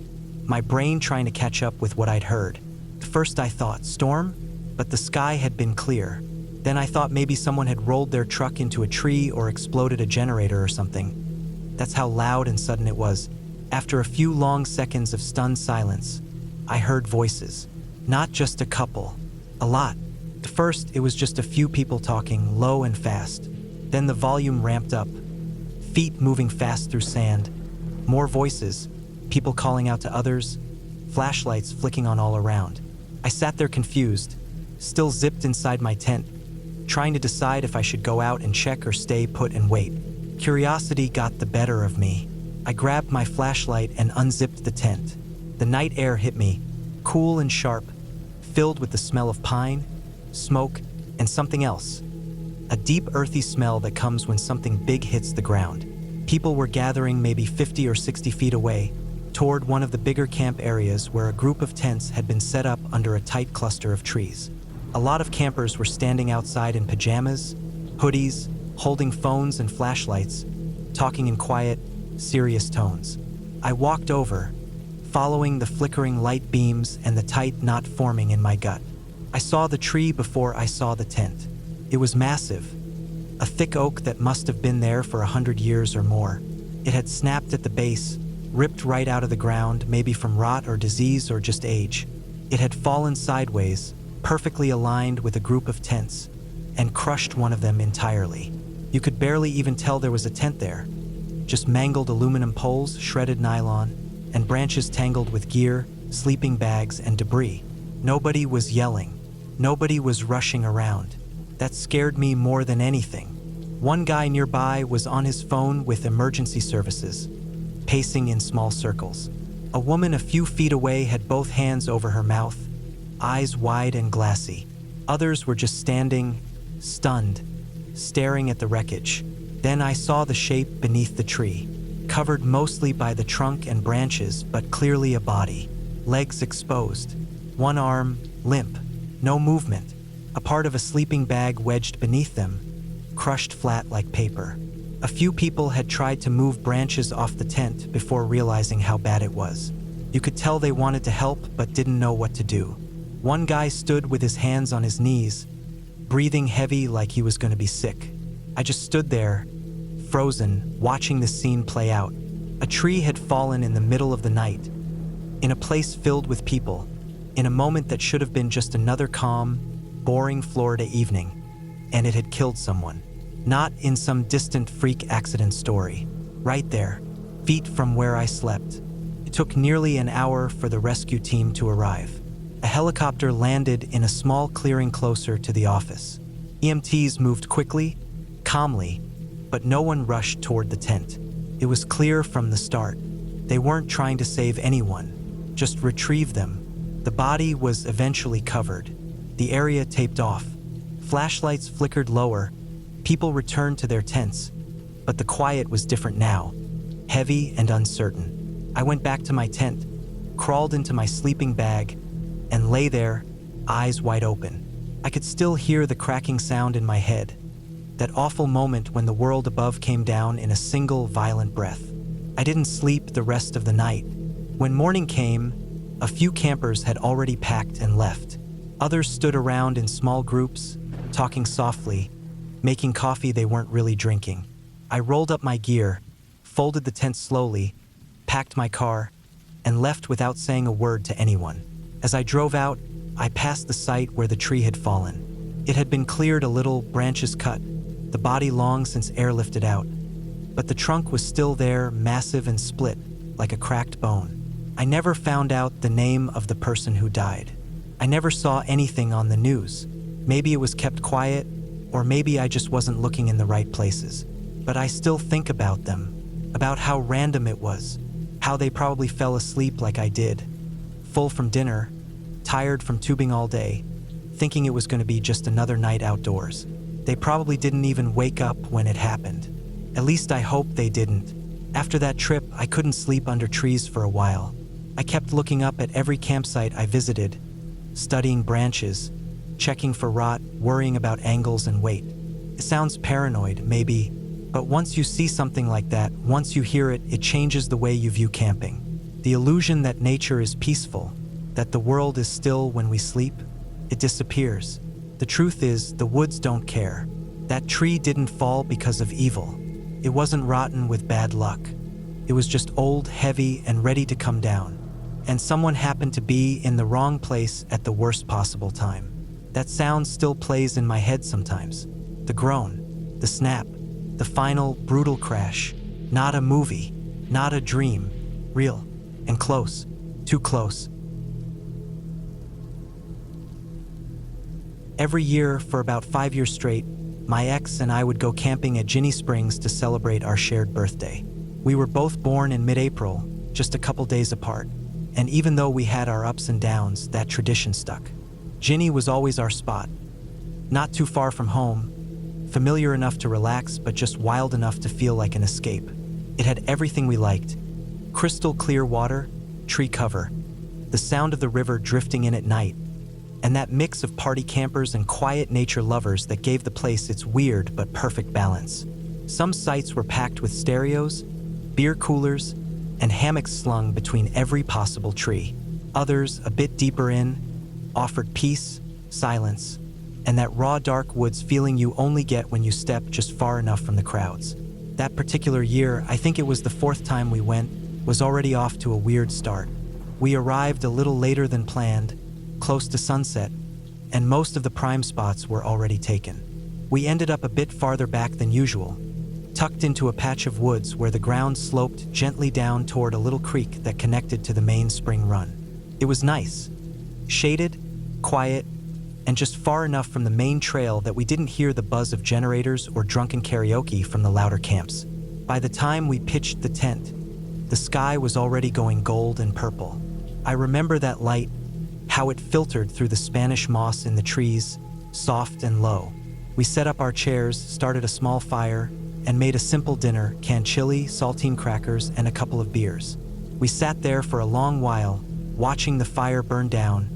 my brain trying to catch up with what I'd heard. At first I thought, storm? But the sky had been clear. Then I thought maybe someone had rolled their truck into a tree or exploded a generator or something. That's how loud and sudden it was. After a few long seconds of stunned silence, I heard voices. Not just a couple, a lot. At first, it was just a few people talking, low and fast. Then the volume ramped up, feet moving fast through sand, more voices, people calling out to others, flashlights flicking on all around. I sat there confused, still zipped inside my tent, trying to decide if I should go out and check or stay put and wait. Curiosity got the better of me. I grabbed my flashlight and unzipped the tent. The night air hit me, cool and sharp, filled with the smell of pine, smoke, and something else. A deep earthy smell that comes when something big hits the ground. People were gathering maybe 50 or 60 feet away, toward one of the bigger camp areas where a group of tents had been set up under a tight cluster of trees. A lot of campers were standing outside in pajamas, hoodies, holding phones and flashlights, talking in quiet, serious tones. I walked over, following the flickering light beams and the tight knot forming in my gut. I saw the tree before I saw the tent. It was massive, a thick oak that must have been there for 100 years or more. It had snapped at the base, ripped right out of the ground, maybe from rot or disease or just age. It had fallen sideways, perfectly aligned with a group of tents, and crushed one of them entirely. You could barely even tell there was a tent there. Just mangled aluminum poles, shredded nylon, and branches tangled with gear, sleeping bags, and debris. Nobody was yelling. Nobody was rushing around. That scared me more than anything. One guy nearby was on his phone with emergency services, pacing in small circles. A woman a few feet away had both hands over her mouth, eyes wide and glassy. Others were just standing, stunned, staring at the wreckage. Then I saw the shape beneath the tree, covered mostly by the trunk and branches, but clearly a body. Legs exposed, one arm limp, no movement, a part of a sleeping bag wedged beneath them, crushed flat like paper. A few people had tried to move branches off the tent before realizing how bad it was. You could tell they wanted to help but didn't know what to do. One guy stood with his hands on his knees, breathing heavy like he was going to be sick. I just stood there, frozen, watching the scene play out. A tree had fallen in the middle of the night, in a place filled with people, in a moment that should have been just another calm, boring Florida evening, and it had killed someone. Not in some distant freak accident story. Right there, feet from where I slept. It took nearly an hour for the rescue team to arrive. A helicopter landed in a small clearing closer to the office. EMTs moved quickly, calmly, but no one rushed toward the tent. It was clear from the start. They weren't trying to save anyone, just retrieve them. The body was eventually covered, the area taped off. Flashlights flickered lower. People returned to their tents, but the quiet was different now, heavy and uncertain. I went back to my tent, crawled into my sleeping bag, and lay there, eyes wide open. I could still hear the cracking sound in my head, that awful moment when the world above came down in a single violent breath. I didn't sleep the rest of the night. When morning came, a few campers had already packed and left. Others stood around in small groups, talking softly, making coffee they weren't really drinking. I rolled up my gear, folded the tent slowly, packed my car, and left without saying a word to anyone. As I drove out, I passed the site where the tree had fallen. It had been cleared a little, branches cut, the body long since airlifted out. But the trunk was still there, massive and split, like a cracked bone. I never found out the name of the person who died. I never saw anything on the news. Maybe it was kept quiet, or maybe I just wasn't looking in the right places. But I still think about them, about how random it was, how they probably fell asleep like I did, full from dinner, tired from tubing all day, thinking it was going to be just another night outdoors. They probably didn't even wake up when it happened. At least I hope they didn't. After that trip, I couldn't sleep under trees for a while. I kept looking up at every campsite I visited, studying branches, checking for rot, worrying about angles and weight. It sounds paranoid, maybe, but once you see something like that, once you hear it, it changes the way you view camping. The illusion that nature is peaceful, that the world is still when we sleep, it disappears. The truth is, the woods don't care. That tree didn't fall because of evil. It wasn't rotten with bad luck. It was just old, heavy, and ready to come down. And someone happened to be in the wrong place at the worst possible time. That sound still plays in my head sometimes. The groan, the snap, the final, brutal crash. Not a movie, not a dream. Real, and close, too close. Every year, for about 5 years straight, my ex and I would go camping at Ginny Springs to celebrate our shared birthday. We were both born in mid-April, just a couple days apart, and even though we had our ups and downs, that tradition stuck. Ginny was always our spot. Not too far from home, familiar enough to relax, but just wild enough to feel like an escape. It had everything we liked. Crystal clear water, tree cover, the sound of the river drifting in at night, and that mix of party campers and quiet nature lovers that gave the place its weird but perfect balance. Some sites were packed with stereos, beer coolers, and hammocks slung between every possible tree. Others, a bit deeper in, offered peace, silence, and that raw dark woods feeling you only get when you step just far enough from the crowds. That particular year, I think it was the 4th time we went, was already off to a weird start. We arrived a little later than planned, close to sunset, and most of the prime spots were already taken. We ended up a bit farther back than usual, tucked into a patch of woods where the ground sloped gently down toward a little creek that connected to the main spring run. It was nice, shaded, quiet, and just far enough from the main trail that we didn't hear the buzz of generators or drunken karaoke from the louder camps. By the time we pitched the tent, the sky was already going gold and purple. I remember that light, how it filtered through the Spanish moss in the trees, soft and low. We set up our chairs, started a small fire, and made a simple dinner, canned chili, saltine crackers, and a couple of beers. We sat there for a long while, watching the fire burn down,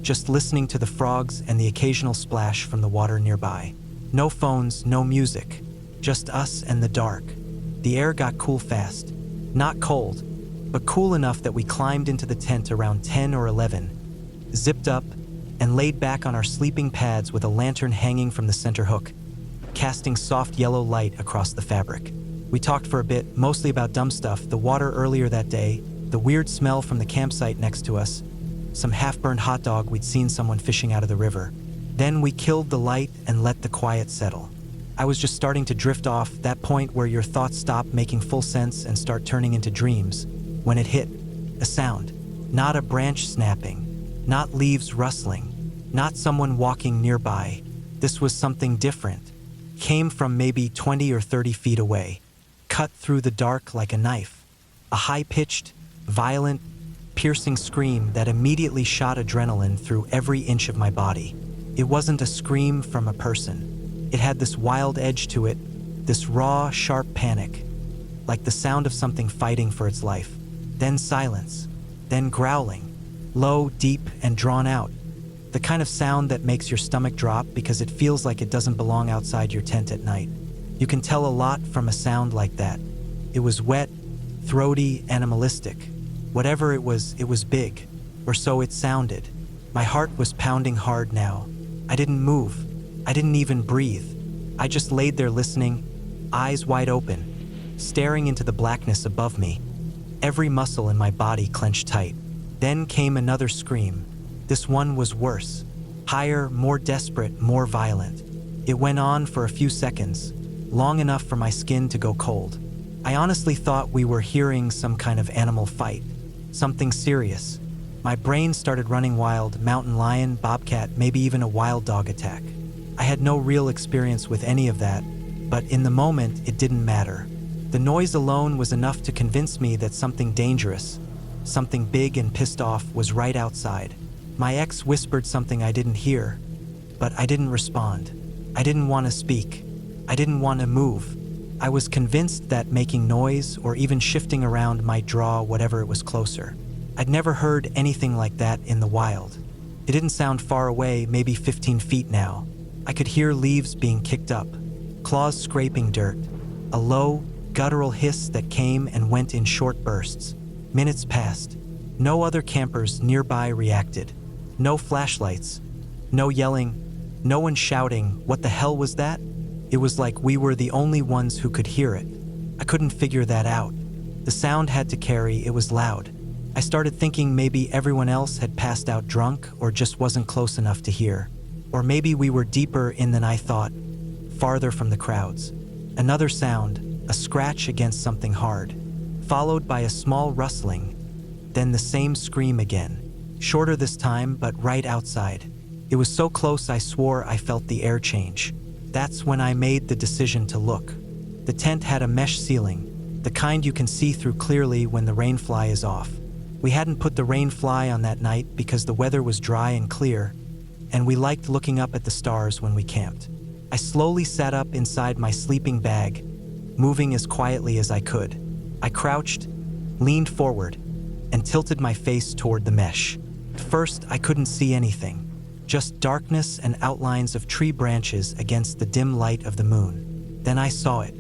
just listening to the frogs and the occasional splash from the water nearby. No phones, no music, just us and the dark. The air got cool fast. Not cold, but cool enough that we climbed into the tent around 10 or 11, zipped up, and laid back on our sleeping pads with a lantern hanging from the center hook, casting soft yellow light across the fabric. We talked for a bit, mostly about dumb stuff, the water earlier that day, the weird smell from the campsite next to us, some half-burned hot dog we'd seen someone fishing out of the river. Then we killed the light and let the quiet settle. I was just starting to drift off, that point where your thoughts stop making full sense and start turning into dreams, when it hit. A sound. Not a branch snapping. Not leaves rustling. Not someone walking nearby. This was something different. Came from maybe 20 or 30 feet away. Cut through the dark like a knife. A high-pitched, violent, piercing scream that immediately shot adrenaline through every inch of my body. It wasn't a scream from a person. It had this wild edge to it, this raw, sharp panic, like the sound of something fighting for its life. Then silence, then growling, low, deep, and drawn out. The kind of sound that makes your stomach drop because it feels like it doesn't belong outside your tent at night. You can tell a lot from a sound like that. It was wet, throaty, animalistic. Whatever it was big, or so it sounded. My heart was pounding hard now. I didn't move. I didn't even breathe. I just laid there listening, eyes wide open, staring into the blackness above me. Every muscle in my body clenched tight. Then came another scream. This one was worse. Higher, more desperate, more violent. It went on for a few seconds, long enough for my skin to go cold. I honestly thought we were hearing some kind of animal fight. Something serious. My brain started running wild, mountain lion, bobcat, maybe even a wild dog attack. I had no real experience with any of that, but in the moment, it didn't matter. The noise alone was enough to convince me that something dangerous, something big and pissed off, was right outside. My ex whispered something I didn't hear, but I didn't respond. I didn't want to speak. I didn't want to move. I was convinced that making noise or even shifting around might draw whatever it was closer. I'd never heard anything like that in the wild. It didn't sound far away, maybe 15 feet now. I could hear leaves being kicked up, claws scraping dirt, a low, guttural hiss that came and went in short bursts. Minutes passed. No other campers nearby reacted. No flashlights. No yelling. No one shouting, "What the hell was that?" It was like we were the only ones who could hear it. I couldn't figure that out. The sound had to carry, it was loud. I started thinking maybe everyone else had passed out drunk or just wasn't close enough to hear. Or maybe we were deeper in than I thought, farther from the crowds. Another sound, a scratch against something hard, followed by a small rustling, then the same scream again, shorter this time but right outside. It was so close I swore I felt the air change. That's when I made the decision to look. The tent had a mesh ceiling, the kind you can see through clearly when the rain fly is off. We hadn't put the rain fly on that night because the weather was dry and clear, and we liked looking up at the stars when we camped. I slowly sat up inside my sleeping bag, moving as quietly as I could. I crouched, leaned forward, and tilted my face toward the mesh. At first, I couldn't see anything. Just darkness and outlines of tree branches against the dim light of the moon. Then I saw it.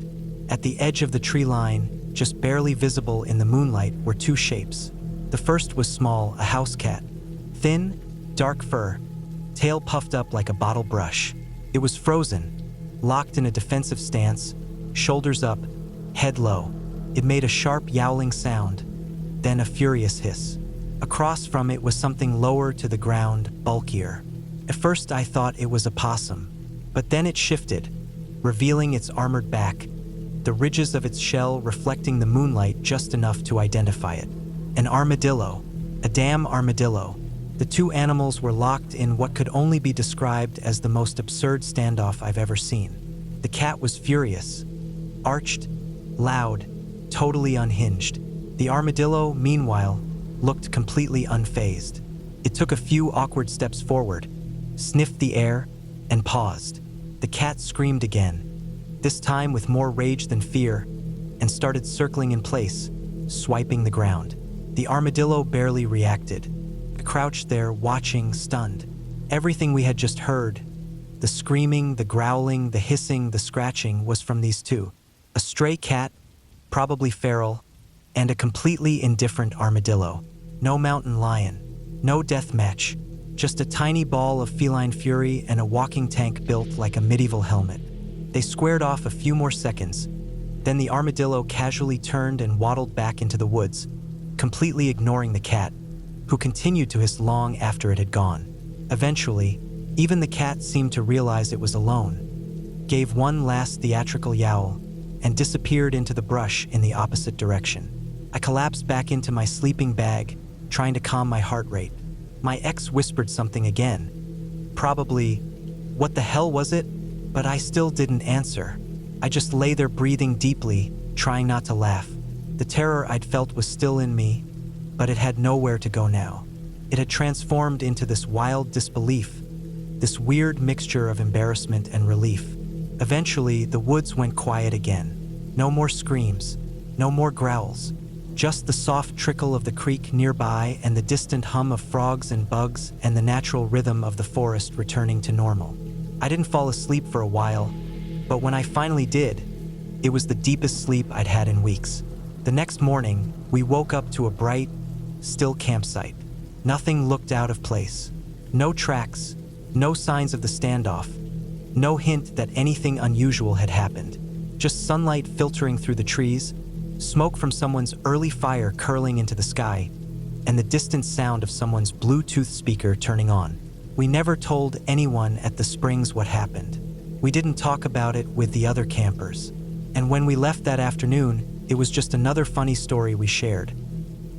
At the edge of the tree line, just barely visible in the moonlight, were two shapes. The first was small, a house cat. Thin, dark fur, tail puffed up like a bottle brush. It was frozen, locked in a defensive stance, shoulders up, head low. It made a sharp yowling sound, then a furious hiss. Across from it was something lower to the ground, bulkier. At first I thought it was a possum, but then it shifted, revealing its armored back, the ridges of its shell reflecting the moonlight just enough to identify it. An armadillo. A damn armadillo. The two animals were locked in what could only be described as the most absurd standoff I've ever seen. The cat was furious, arched, loud, totally unhinged. The armadillo, meanwhile, looked completely unfazed. It took a few awkward steps forward, sniffed the air, and paused. The cat screamed again, this time with more rage than fear, and started circling in place, swiping the ground. The armadillo barely reacted. I crouched there, watching, stunned. Everything we had just heard, the screaming, the growling, the hissing, the scratching, was from these two. A stray cat, probably feral, and a completely indifferent armadillo. No mountain lion, no death match, just a tiny ball of feline fury and a walking tank built like a medieval helmet. They squared off a few more seconds. Then the armadillo casually turned and waddled back into the woods, completely ignoring the cat, who continued to hiss long after it had gone. Eventually, even the cat seemed to realize it was alone, gave one last theatrical yowl, and disappeared into the brush in the opposite direction. I collapsed back into my sleeping bag, trying to calm my heart rate. My ex whispered something again. Probably, "What the hell was it?" But I still didn't answer. I just lay there breathing deeply, trying not to laugh. The terror I'd felt was still in me, but it had nowhere to go now. It had transformed into this wild disbelief, this weird mixture of embarrassment and relief. Eventually, the woods went quiet again. No more screams, no more growls, just the soft trickle of the creek nearby and the distant hum of frogs and bugs and the natural rhythm of the forest returning to normal. I didn't fall asleep for a while, but when I finally did, it was the deepest sleep I'd had in weeks. The next morning, we woke up to a bright, still campsite. Nothing looked out of place. No tracks, no signs of the standoff, no hint that anything unusual had happened. Just sunlight filtering through the trees, smoke from someone's early fire curling into the sky, and the distant sound of someone's Bluetooth speaker turning on. We never told anyone at the springs what happened. We didn't talk about it with the other campers. And when we left that afternoon, it was just another funny story we shared.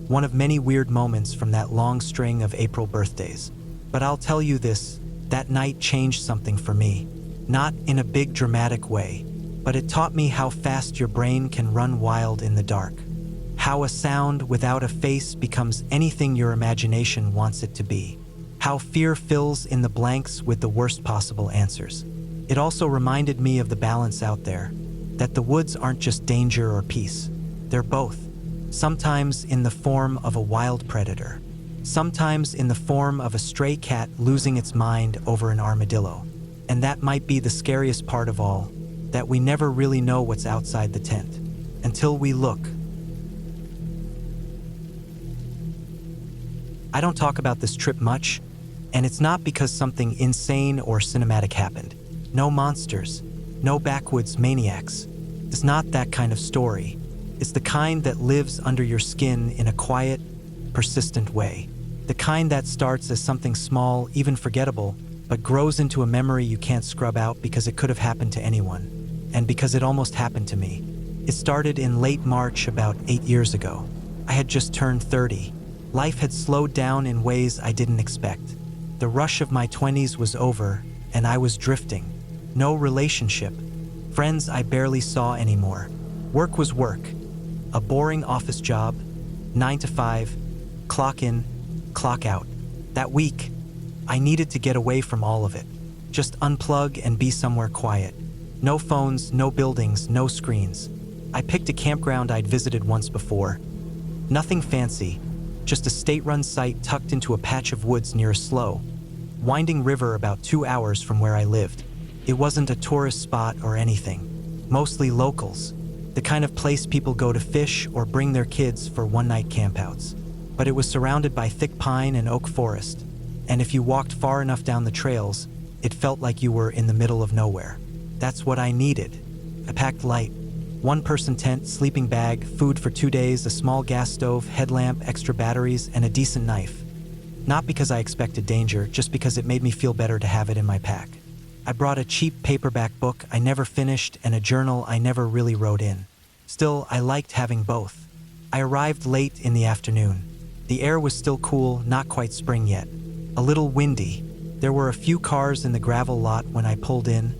One of many weird moments from that long string of April birthdays. But I'll tell you this, that night changed something for me. Not in a big dramatic way, but it taught me how fast your brain can run wild in the dark. How a sound without a face becomes anything your imagination wants it to be. How fear fills in the blanks with the worst possible answers. It also reminded me of the balance out there, that the woods aren't just danger or peace. They're both. Sometimes in the form of a wild predator. Sometimes in the form of a stray cat losing its mind over an armadillo. And that might be the scariest part of all, that we never really know what's outside the tent, until we look. I don't talk about this trip much, and it's not because something insane or cinematic happened. No monsters, no backwoods maniacs. It's not that kind of story. It's the kind that lives under your skin in a quiet, persistent way. The kind that starts as something small, even forgettable, but grows into a memory you can't scrub out because it could have happened to anyone, and because it almost happened to me. It started in late March about 8 years ago. I had just turned 30. Life had slowed down in ways I didn't expect. The rush of my 20s was over, and I was drifting. No relationship. Friends I barely saw anymore. Work was work. A boring office job, 9 to 5, clock in, clock out. That week, I needed to get away from all of it. Just unplug and be somewhere quiet. No phones, no buildings, no screens. I picked a campground I'd visited once before. Nothing fancy, just a state-run site tucked into a patch of woods near a slow, winding river about 2 hours from where I lived. It wasn't a tourist spot or anything. Mostly locals, the kind of place people go to fish or bring their kids for one-night campouts. But it was surrounded by thick pine and oak forest, and if you walked far enough down the trails, it felt like you were in the middle of nowhere. That's what I needed. I packed light. One-person tent, sleeping bag, food for 2 days, a small gas stove, headlamp, extra batteries, and a decent knife. Not because I expected danger, just because it made me feel better to have it in my pack. I brought a cheap paperback book I never finished and a journal I never really wrote in. Still, I liked having both. I arrived late in the afternoon. The air was still cool, not quite spring yet. A little windy. There were a few cars in the gravel lot when I pulled in,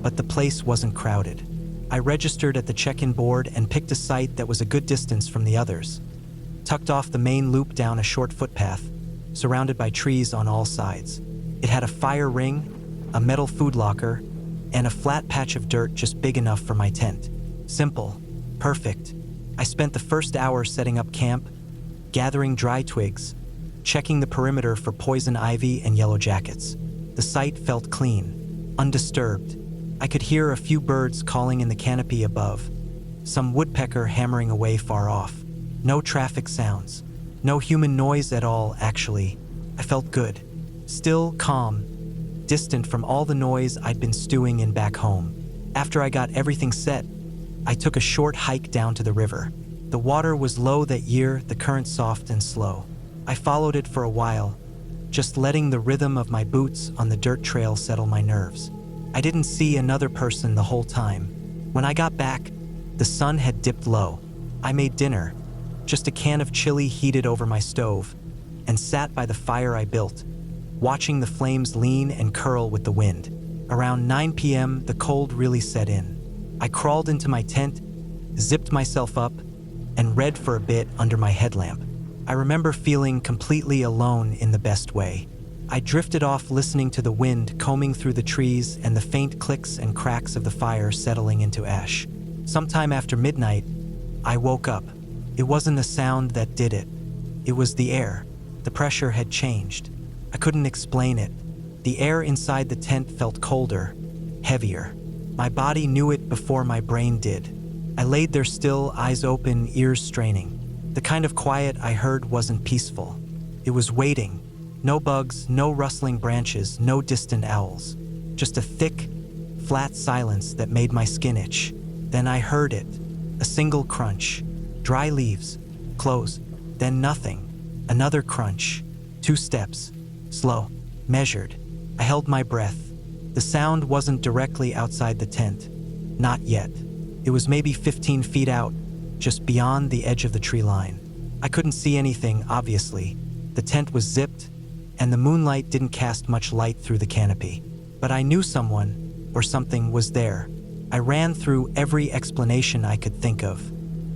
but the place wasn't crowded. I registered at the check-in board and picked a site that was a good distance from the others. Tucked off the main loop down a short footpath, surrounded by trees on all sides. It had a fire ring, a metal food locker, and a flat patch of dirt just big enough for my tent. Simple. Perfect. I spent the first hour setting up camp, gathering dry twigs, checking the perimeter for poison ivy and yellow jackets. The site felt clean, undisturbed. I could hear a few birds calling in the canopy above, some woodpecker hammering away far off. No traffic sounds, no human noise at all, actually. I felt good. Still, calm, distant from all the noise I'd been stewing in back home. After I got everything set, I took a short hike down to the river. The water was low that year, the current soft and slow. I followed it for a while, just letting the rhythm of my boots on the dirt trail settle my nerves. I didn't see another person the whole time. When I got back, the sun had dipped low. I made dinner, just a can of chili heated over my stove, and sat by the fire I built, watching the flames lean and curl with the wind. Around 9 p.m., the cold really set in. I crawled into my tent, zipped myself up, and read for a bit under my headlamp. I remember feeling completely alone in the best way. I drifted off listening to the wind combing through the trees and the faint clicks and cracks of the fire settling into ash. Sometime after midnight, I woke up. It wasn't a sound that did it. It was the air. The pressure had changed. I couldn't explain it. The air inside the tent felt colder, heavier. My body knew it before my brain did. I laid there still, eyes open, ears straining. The kind of quiet I heard wasn't peaceful. It was waiting. No bugs, no rustling branches, no distant owls. Just a thick, flat silence that made my skin itch. Then I heard it. A single crunch. Dry leaves. Close. Then nothing. Another crunch. 2 steps. Slow. Measured. I held my breath. The sound wasn't directly outside the tent. Not yet. It was maybe 15 feet out, just beyond the edge of the tree line. I couldn't see anything, obviously. The tent was zipped, and the moonlight didn't cast much light through the canopy. But I knew someone, or something, was there. I ran through every explanation I could think of.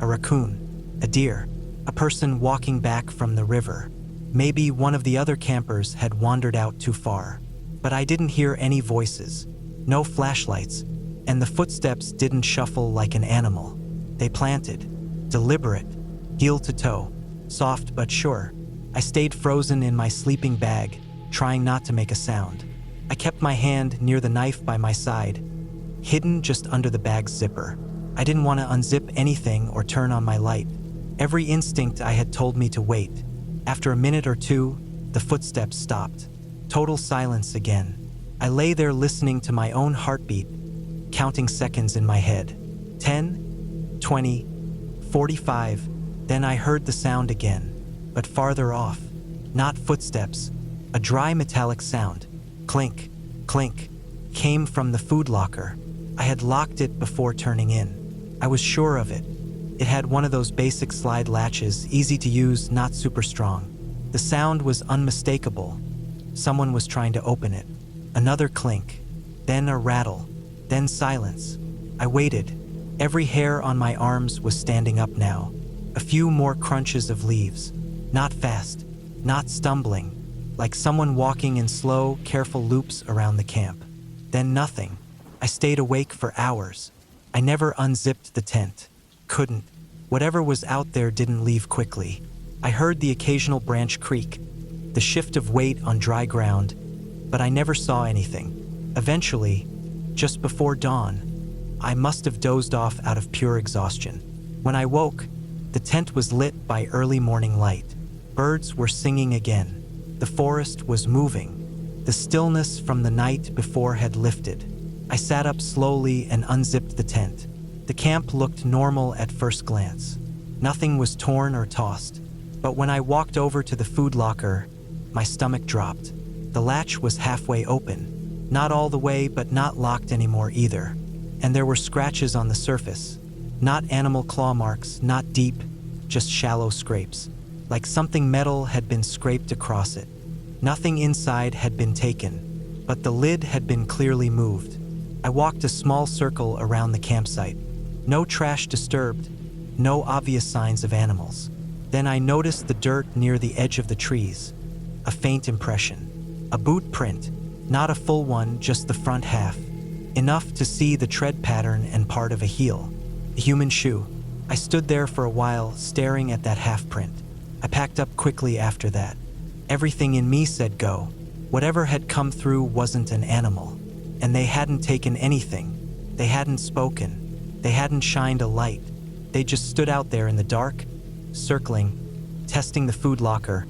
A raccoon, a deer, a person walking back from the river. Maybe one of the other campers had wandered out too far. But I didn't hear any voices, no flashlights, and the footsteps didn't shuffle like an animal. They planted, deliberate, heel to toe, soft but sure. I stayed frozen in my sleeping bag, trying not to make a sound. I kept my hand near the knife by my side, hidden just under the bag's zipper. I didn't want to unzip anything or turn on my light. Every instinct I had told me to wait. After a minute or two, the footsteps stopped. Total silence again. I lay there listening to my own heartbeat, counting seconds in my head. 10, 20, 45. Then I heard the sound again, but farther off. Not footsteps. A dry metallic sound. Clink, clink. Came from the food locker. I had locked it before turning in. I was sure of it. It had one of those basic slide latches, easy to use, not super strong. The sound was unmistakable. Someone was trying to open it. Another clink, then a rattle, then silence. I waited. Every hair on my arms was standing up now. A few more crunches of leaves. Not fast, not stumbling, like someone walking in slow, careful loops around the camp. Then nothing. I stayed awake for hours. I never unzipped the tent. Couldn't. Whatever was out there didn't leave quickly. I heard the occasional branch creak, the shift of weight on dry ground, but I never saw anything. Eventually, just before dawn, I must have dozed off out of pure exhaustion. When I woke, the tent was lit by early morning light. Birds were singing again. The forest was moving. The stillness from the night before had lifted. I sat up slowly and unzipped the tent. The camp looked normal at first glance. Nothing was torn or tossed. But when I walked over to the food locker, my stomach dropped. The latch was halfway open. Not all the way, but not locked anymore either. And there were scratches on the surface. Not animal claw marks, not deep, just shallow scrapes. Like something metal had been scraped across it. Nothing inside had been taken, but the lid had been clearly moved. I walked a small circle around the campsite. No trash disturbed, no obvious signs of animals. Then I noticed the dirt near the edge of the trees. A faint impression. A boot print, not a full one, just the front half. Enough to see the tread pattern and part of a heel. A human shoe. I stood there for a while, staring at that half print. I packed up quickly after that. Everything in me said go. Whatever had come through wasn't an animal. And they hadn't taken anything. They hadn't spoken. They hadn't shined a light. They just stood out there in the dark, circling, testing the food locker,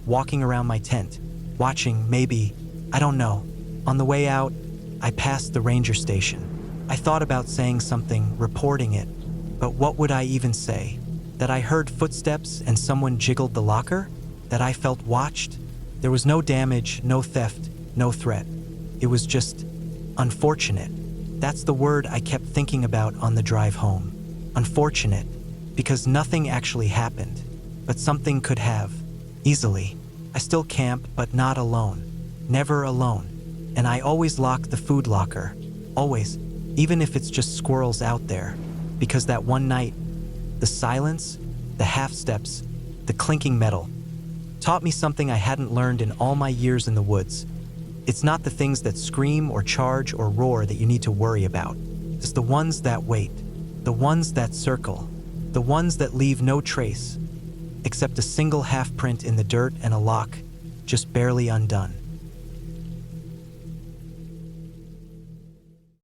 walking around my tent, watching, maybe, I don't know. On the way out, I passed the ranger station. I thought about saying something, reporting it, but what would I even say? That I heard footsteps and someone jiggled the locker? That I felt watched? There was no damage, no theft, no threat. It was just unfortunate. That's the word I kept thinking about on the drive home. Unfortunate, because nothing actually happened, but something could have, easily. I still camp, but not alone. Never alone. And I always lock the food locker. Always. Even if it's just squirrels out there. Because that one night, the silence, the half steps, the clinking metal, taught me something I hadn't learned in all my years in the woods. It's not the things that scream or charge or roar that you need to worry about. It's the ones that wait. The ones that circle. The ones that leave no trace, except a single half print in the dirt and a lock, just barely undone.